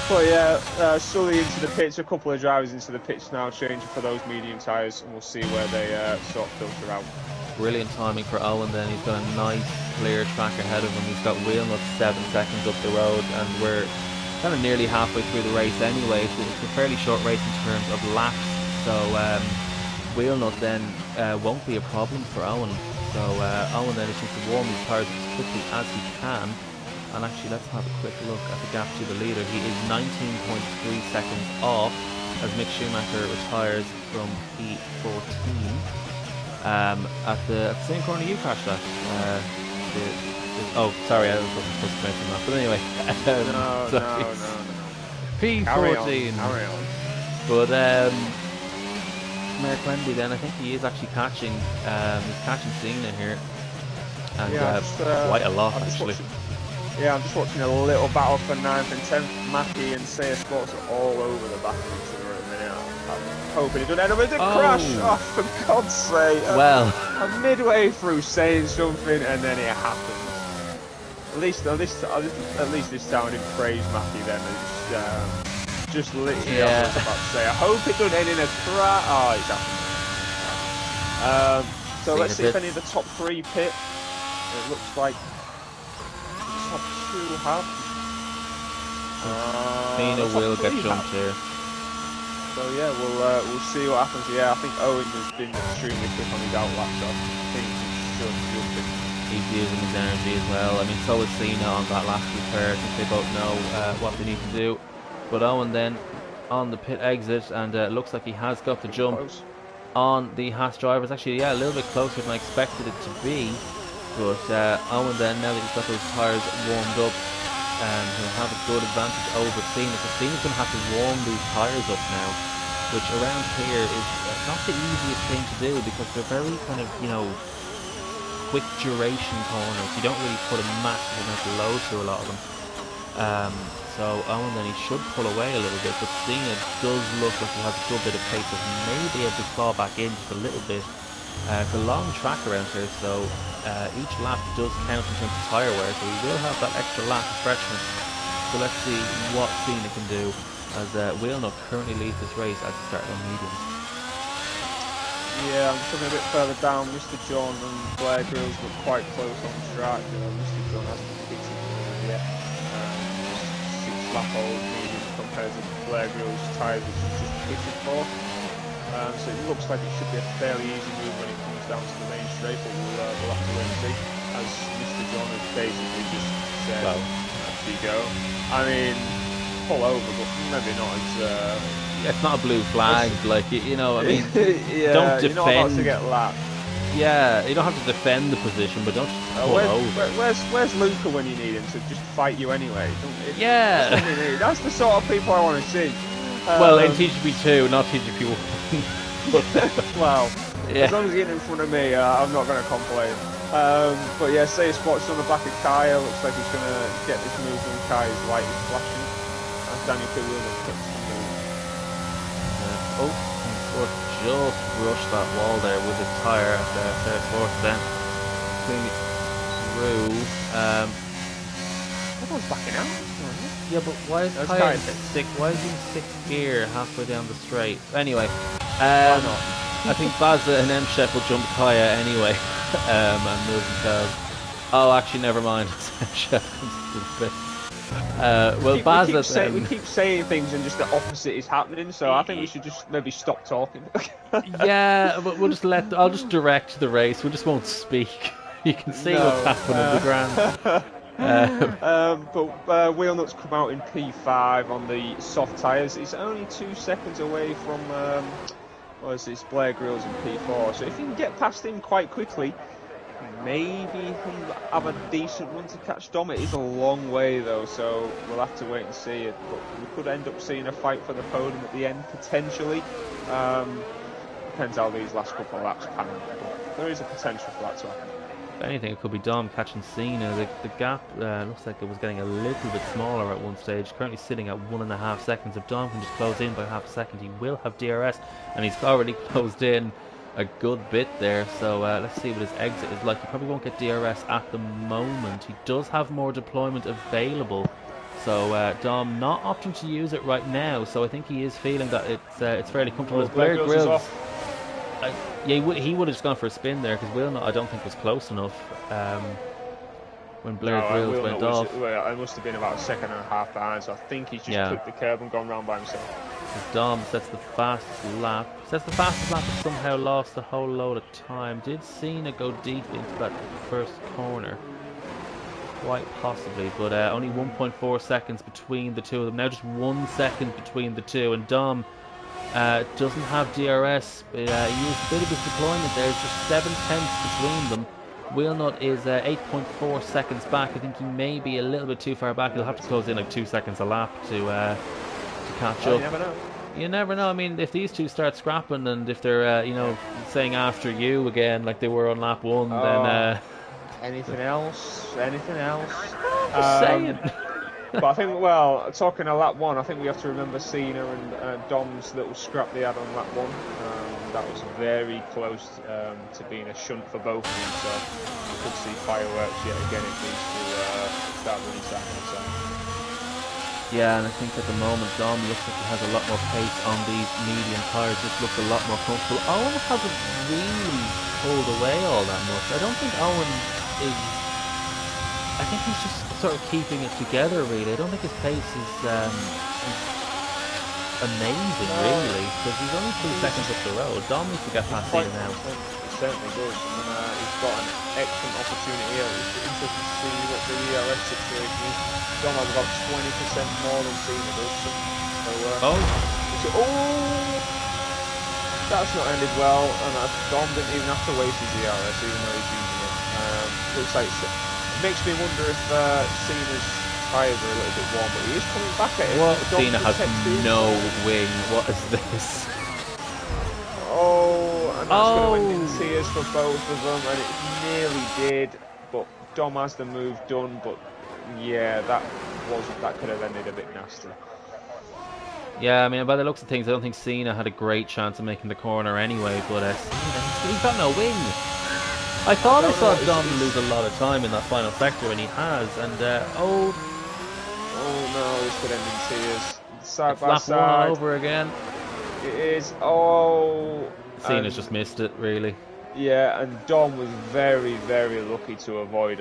But yeah, Sully into the pits. A couple of drivers into the pits now, changing for those medium tyres, and we'll see where they sort of filter out. Brilliant timing for Owen then. He's got a nice clear track ahead of him. He's got wheel nuts 7 seconds up the road, and we're kind of nearly halfway through the race anyway. It's a fairly short race in terms of laps, so wheel nut then won't be a problem for Owen. So Owen then is just to warm his tyres as quickly as he can. And actually, let's have a quick look at the gap to the leader. He is 19.3 seconds off as Mick Schumacher retires from P14. At the same corner you crashed at. Oh, sorry, I was supposed to mention that. But anyway, no. P14. Carry on. But Mark Wendy then, I think he is actually catching. He's catching Cena here, and yeah, quite a lot actually. I'm just watching a little battle for 9th and 10th. Mackie and Saya Sports are all over the back of each other at the minute. I'm hoping it doesn't end up with a crash. Oh, for God's sake! Well, I'm midway through saying something and then it happens. At least this time I didn't praise Mackie then. Just literally, I was about to say, I hope it doesn't end in a crash. Oh, it's happening. So let's see if any of the top 3 pit. It looks like top 2 have. Cena will get jumped here. So yeah, we'll see what happens. Yeah, I think Owen has been extremely quick on his outlap, so I think he should jump it. He's using his energy as well. I mean, so is Cena on that last repair. I think they both know what they need to do. But Owen then on the pit exit, and it looks like he has got the jump on the Haas drivers. Actually, yeah, a little bit closer than I expected it to be. But Owen then, now that he's got those tyres warmed up, he'll have a good advantage over Cena. So Cena's going to have to warm these tyres up now, which around here is not the easiest thing to do because they're very kind of, quick duration corners. You don't really put a massive amount of load through a lot of them. So Owen then, he should pull away a little bit, but Cena does look like he has a good bit of pace, so he may be able to claw back in just a little bit. It's a long track around here, so each lap does count in terms of tyre wear, so he will have that extra lap of freshness. So let's see what Cena can do, as Wheelnut currently leads this race as he started on mediums. Yeah, I'm just looking a bit further down. Mr. John and Blair Grills look quite close on track. Mr. John hasn't beaten yet. 6-lap old medium compared to Blair Grills' tyres, which is just pitted for. So it looks like it should be a fairly easy move when it comes down to the main straight, but we'll have to wait and see. As Mr. John has basically just said, off you go. I mean, pull over, but maybe not as... it's not a blue flag, like, I mean, yeah, don't defend. You're not about to get lapped. Yeah, you don't have to defend the position, but don't just pull over. Where's Luca when you need him to just fight you anyway? That's Yeah. what we need. That's the sort of people I want to see. Well, in TGP2, not TGP1. Well, Yeah. as long as you get in front of me, I'm not going to complain. But yeah, say Spot's on the back of Kaya. Looks like he's going to get this move when Kaya's light is flashing. And Daniel P. will picks the move. Ford just brushed that wall there with his tyre at third fourth then. Cleanly through. Everyone's backing out. Yeah, but why is Kaya in sixth? Why is he in sixth gear halfway down the straight? Anyway, Why not? I think Bazza and M-Chef will jump Kaya anyway, and move themselves. Oh, actually, never mind. M-Chef comes to the bit. Well, Bazza. We keep saying things and just the opposite is happening. So I think we should just maybe stop talking. Yeah, but we'll just I'll just direct the race. We just won't speak. You can see what's happening in the ground. But Wheelnut's come out in P5 on the soft tyres. He's only 2 seconds away from Blair Grills in P4. So if you can get past him quite quickly, maybe he'll have a decent run to catch Dom. It is a long way though, so we'll have to wait and see it. But we could end up seeing a fight for the podium at the end potentially. Depends how these last couple of laps pan out. But there is a potential for that to happen. If anything, it could be Dom catching Cena. The gap looks like it was getting a little bit smaller at one stage. Currently sitting at 1.5 seconds. If Dom can just close in by half a second, he will have DRS, and he's already closed in a good bit there. So let's see what his exit is like. He probably won't get DRS at the moment. He does have more deployment available, so Dom not opting to use it right now. So I think he is feeling that it's fairly comfortable. As Blair Grills, yeah, he would have just gone for a spin there because Wilnut I don't think was close enough when Blair Grills went off. I must have been about a second and a half behind, so I think he's just took the curb and gone round by himself. As Dom sets the fastest lap. But somehow lost a whole load of time. Did Cena go deep into that first corner? Quite possibly, but only 1.4 seconds between the two of them. Now just 1 second between the two, and Dom doesn't have DRS. He used a bit of his deployment there. It's just 7/10 between them. Wheelnut is 8.4 seconds back. I think he may be a little bit too far back. He'll have to close in like 2 seconds a lap to catch up. You never know. You never know. I mean, if these two start scrapping, and if they're saying after you again like they were on lap 1, then anything else? just saying. But I think, well, talking of lap 1, I think we have to remember Cena and Dom's little scrap they had on lap 1. That was very close to being a shunt for both of them, so we could see fireworks yet again if these two start running side by side. Yeah, and I think at the moment Dom looks like he has a lot more pace on these medium tyres, just looks a lot more comfortable. Owen hasn't really pulled away all that much. I don't think Owen is... I think he's just sort of keeping it together, really. I don't think his pace is amazing, really, because he's only 2 seconds up the road. Dom needs to get past Cena now. He certainly does, and he's got an excellent opportunity here. It's interesting to see what the ERS situation is. Dom has about 20% more than Cena does. So, that's not ended well, and Dom didn't even have to waste his ERS, even though he's using it. Looks like it makes me wonder if Cena's tyres are a little bit warm, but he is coming back at it. What? Cena has no wing. What is this? And that's going to end in tears for both of them, and it nearly did, but Dom has the move done, but yeah, that could have ended a bit nasty. Yeah, I mean, by the looks of things, I don't think Cena had a great chance of making the corner anyway, but Cena, he's got no wing. I thought I saw Dom lose a lot of time in that final sector, and he has, and oh no, this could end in tears. Side by lap side. 1 all over again. It is, Cena's just missed it, really. Yeah, and Dom was very, very lucky to avoid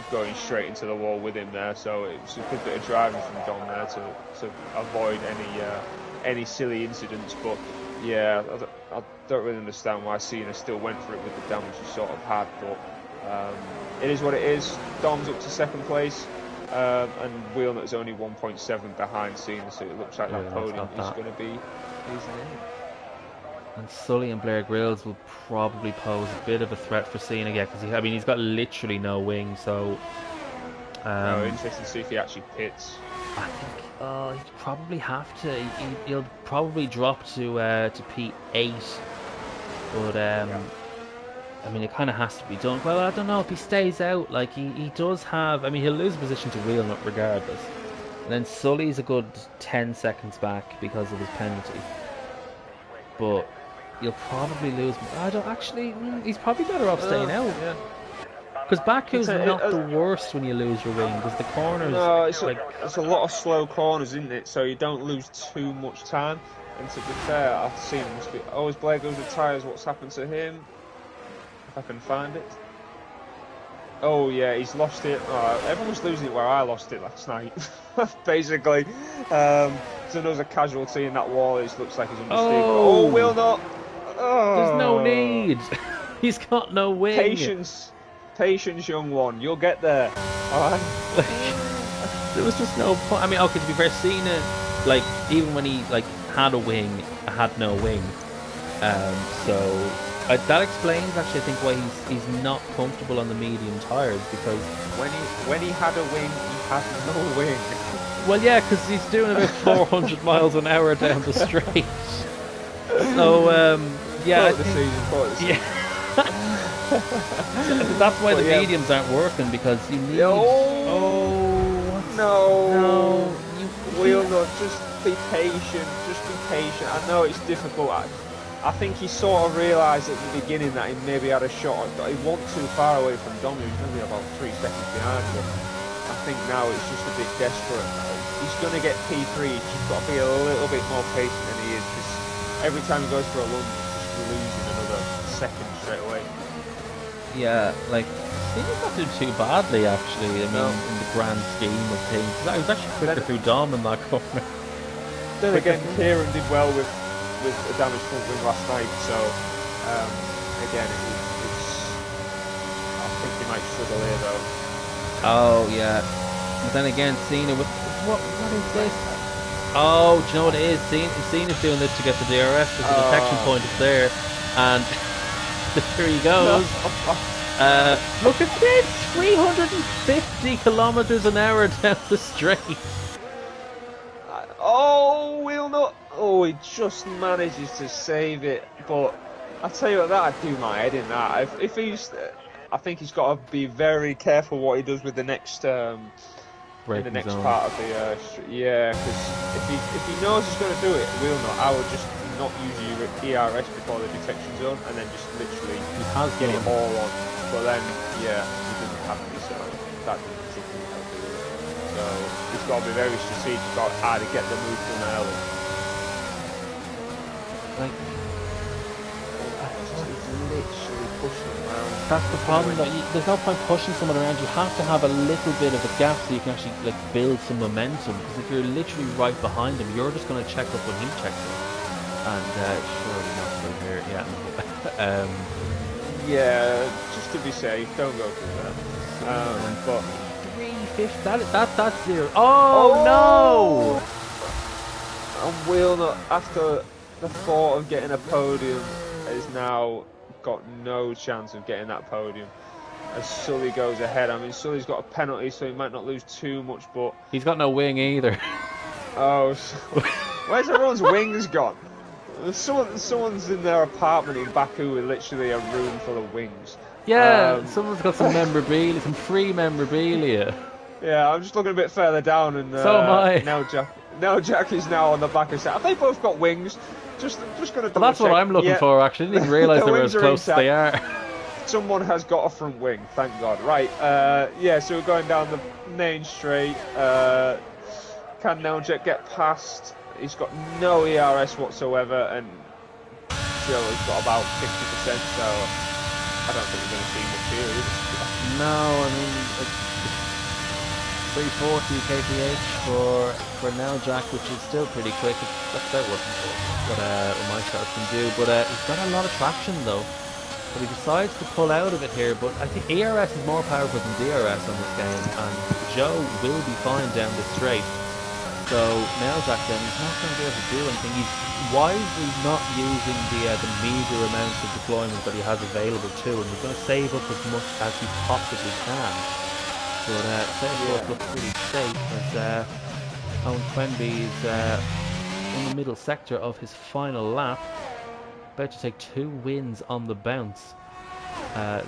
going straight into the wall with him there, so it was a good bit of driving from Dom there to avoid any silly incidents, but yeah, I don't really understand why Cena still went for it with the damage he sort of had, but it is what it is. Dom's up to second place, and Wheelnut's only 1.7 behind Cena, so it looks like that podium is going to be easy. And Sully and Blair Grills will probably pose a bit of a threat for Cena again because I mean he's got literally no wing. So Oh, interesting to see if he actually pits. I think he'd probably have to. He'll probably drop to P8, but I mean, it kind of has to be done. Well, I don't know if he stays out. Like he does have. I mean, he'll lose position to Wheelnut regardless. And then Sully's a good 10 seconds back because of his penalty. But you'll probably lose. I don't actually. He's probably better off staying out. Yeah. Because Baku's not the worst when you lose your wing. Because the corners. No, it's like a lot of slow corners, isn't it? So you don't lose too much time. And to be fair, I've seen him. Oh, his Blair goes with tyres. What's happened to him? If I can find it. Oh yeah, he's lost it. Oh, everyone's losing it where I lost it last night. Basically, so there's a casualty in that wall. It looks like he's understeer. Oh, will not. Oh. There's no need. He's got no wing. Patience, young one. You'll get there. All right. There was just no point. I mean, okay, to be fair, Cena, like even when he like had a wing, had no wing. So that explains actually, I think, why he's not comfortable on the medium tires because when he had a wing, he had no wing. Well, yeah, because he's doing about 400 miles an hour down the straight. So yeah, yeah. That's why the mediums aren't working because you need. No. Wheelnut, just be patient. Just be patient. I know it's difficult. I think he sort of realised at the beginning that he maybe had a shot, but he wasn't too far away from Dom. He was only about 3 seconds behind him. I think now it's just a bit desperate. He's going to get P3. He's just got to be a little bit more patient than he is because every time he goes for a run, he's just losing another second straight away. Yeah, like he's not doing too badly actually. I mean, in the grand scheme of things, he was actually quicker through Dom in that corner. Then again, Kieran did well with a damaged front wing last night, so again, it's. I think he might struggle here though. Oh yeah, but then again, Cena with what is this? Oh, do you know what it is? Cena's doing this to get the DRS because the detection point is there, and there he goes. Look at this, 350 kilometers an hour down the straight. Oh, Wheelnut. Oh, he just manages to save it. But I tell you what, that'd do my head in that. If he's, I think he's got to be very careful what he does with the next, in the next part of the, yeah. Because if he knows he's going to do it, Wheelnut, I would just not use your ERS before the detection zone, and then just literally get it all on. But then, yeah, he doesn't have to, so that doesn't particularly help do it. So he's got to be very strategic about how to get the move done early. Like, he's literally pushing him around. That's the problem. There's no point pushing someone around. You have to have a little bit of a gap so you can actually like build some momentum. Because if you're literally right behind him, you're just going to check up when he checks up. And surely not through here. Yeah. Yeah, just to be safe, don't go through that. But 350. That's zero. Oh no! And Wheelnut, after the thought of getting a podium, has now got no chance of getting that podium. As Sully goes ahead, I mean Sully's got a penalty, so he might not lose too much, but he's got no wing either. Oh, where's everyone's wings gone? Someone's in their apartment in Baku with literally a room full of wings. Yeah, someone's got some memorabilia, some free memorabilia. Yeah, I'm just looking a bit further down, and so am I. Now Jack is now on the back of the set. Have they both got wings? Just going to. Well, that's what I'm looking for. Actually, I didn't even realise they were as close as they are. Someone has got a front wing, thank God. Right, yeah. So we're going down the main straight. Can Neljek get past? He's got no ERS whatsoever, and Joe's got about 50%, so I don't think we're going to see much here either. No, I mean, it's 340 kph for Neljek, which is still pretty quick. That's about what my car can do, but he's got a lot of traction though. But he decides to pull out of it here, but I think ERS is more powerful than DRS on this game, and Joe will be fine down the straight. So Melzak then he's not going to be able to do anything. He's wisely not using the meager amounts of deployment that he has available to him. He's going to save up as much as he possibly can. But Salesforce looks pretty safe as Owen Quenby is in the middle sector of his final lap, about to take 2 wins on the bounce.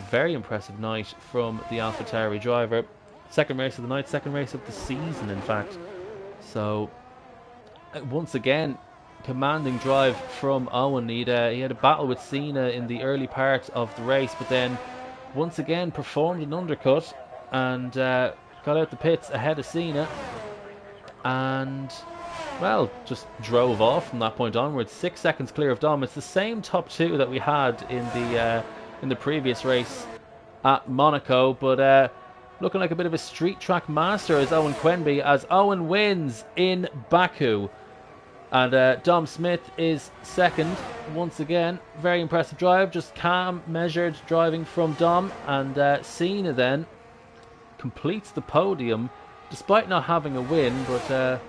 Very impressive night from the AlphaTauri driver. Second race of the night, second race of the season, in fact. So, once again, commanding drive from Owen. He had a battle with Cena in the early part of the race, but then once again performed an undercut and got out the pits ahead of Cena. And, well, just drove off from that point onwards. 6 seconds clear of Dom. It's the same top 2 that we had in the previous race at Monaco, but looking like a bit of a street track master is Owen Quenby, as Owen wins in Baku. And Dom Smith is second once again. Very impressive drive, just calm, measured driving from Dom. And Cena then completes the podium despite not having a win, but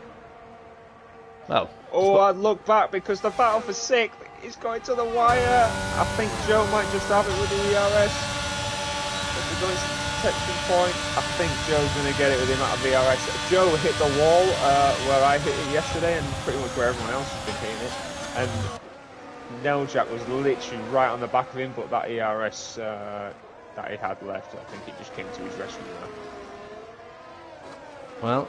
well. I'd look back because the battle for 6th is going to the wire. I think Joe might just have it with the ERS. If we're going to protection point, I think Joe's going to get it with the amount of ERS. Joe hit the wall where I hit it yesterday, and pretty much where everyone else has been hitting it. And Neljak was literally right on the back of him, but that ERS that he had left, I think it just came to his rescue there. Well,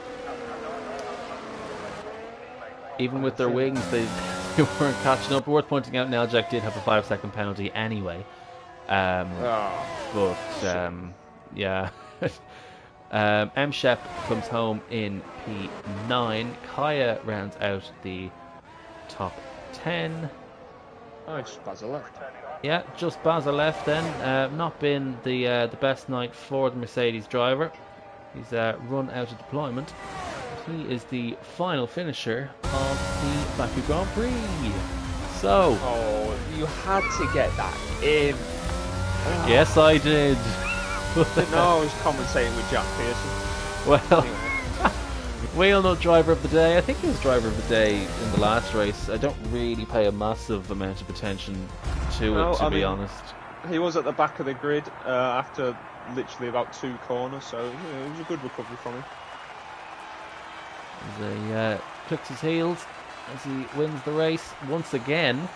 even with their wings, they weren't catching up. Worth pointing out, Neljak did have a 5-second penalty anyway. But yeah. M. Shep comes home in P9. Kaya rounds out the top 10. Oh, just Basil left. Yeah, just Basil left then. Not been the best night for the Mercedes driver. He's run out of deployment. He is the final finisher of the Baku Grand Prix. So. Oh, you had to get that in. Yes, I did. No, I was commentating with Jack Pearson. Well, Wheelnut driver of the day. I think he was driver of the day in the last race. I don't really pay a massive amount of attention to it, to be honest. He was at the back of the grid after literally about 2 corners, so it was a good recovery from him. As he clicks his heels as he wins the race once again.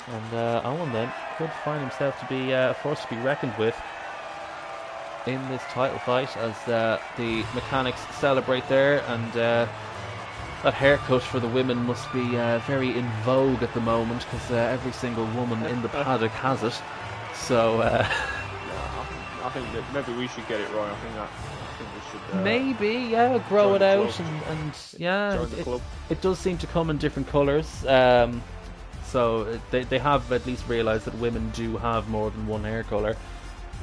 And Owen then could find himself to be a force to be reckoned with in this title fight, as the mechanics celebrate there. And that haircut for the women must be very in vogue at the moment, because every single woman in the paddock has it. So I think that maybe we should get it, Roy. I think we should maybe grow it out and yeah, it does seem to come in different colours. So they have at least realised that women do have more than one hair colour.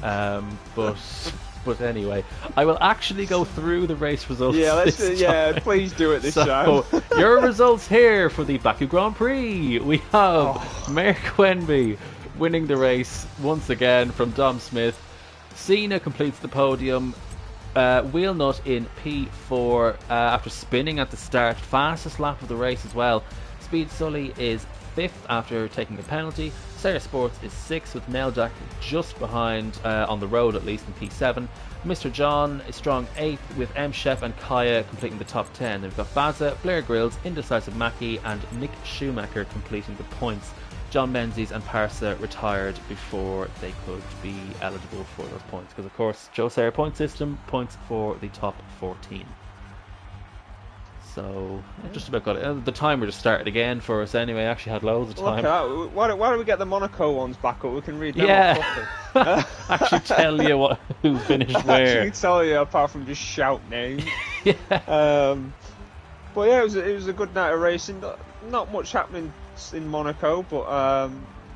But anyway, I will actually go through the race results. Yeah, please do it this time. Your results here for the Baku Grand Prix. We have Mayor Quenby winning the race once again from Dom Smith. Cena completes the podium. Wheelnut in P4 after spinning at the start. Fastest lap of the race as well. Speed Sully is 5th after taking a penalty. Sarah Sports is 6th with Neljak just behind, on the road at least, in P7. Mr. John is strong 8th with M. Shep and Kaya completing the top 10. Then we've got Baza, Blair Grills, Indecisive Mackie and Nick Schumacher completing the points. John Menzies and Parsa retired before they could be eligible for those points, because of course Joe Sayer point system, points for the top 14. So just about got it. The timer just started again for us anyway. Actually had loads of time. Why don't we get the Monaco ones back up? We can read them off. Actually tell you who finished where. Actually tell you, apart from just shout names. Yeah. But yeah, it was a good night of racing. Not much happening in Monaco, but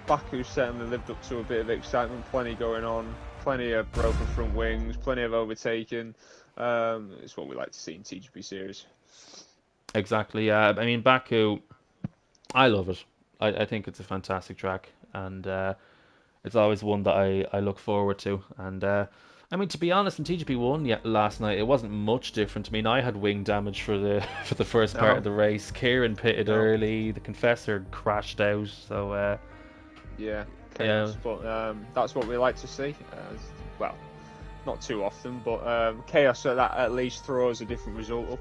Baku certainly lived up to a bit of excitement. Plenty going on, plenty of broken front wings, plenty of overtaking. It's what we like to see in TGP series. Exactly. I mean, Baku, I love it. I think it's a fantastic track, and it's always one that I look forward to. And I mean, to be honest, in TGP1 last night, it wasn't much different. I mean, I had wing damage for the for the first part of No, the race. Kieran pitted no, early. The Confessor crashed out. So yeah, yeah, chaos. But that's what we like to see. Well, not too often, but chaos that at least throws a different result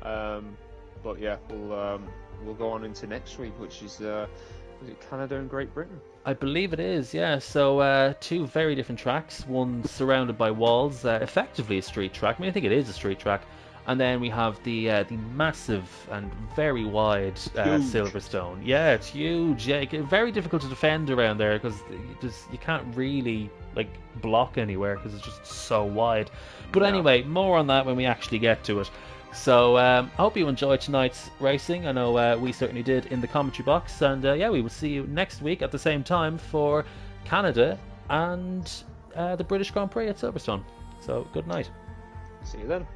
up. But yeah, we'll go on into next week, which is Canada and Great Britain. I believe it is. Yeah. So two very different tracks. One surrounded by walls, effectively a street track. I mean, I think it is a street track. And then we have the massive and very wide Huge. Silverstone. Yeah, it's huge. Yeah, very difficult to defend around there because you can't really like block anywhere because it's just so wide. But Yeah. anyway, more on that when we actually get to it. So I hope you enjoyed tonight's racing. I know we certainly did in the commentary box. And yeah, we will see you next week at the same time for Canada and the British Grand Prix at Silverstone. So good night. See you then.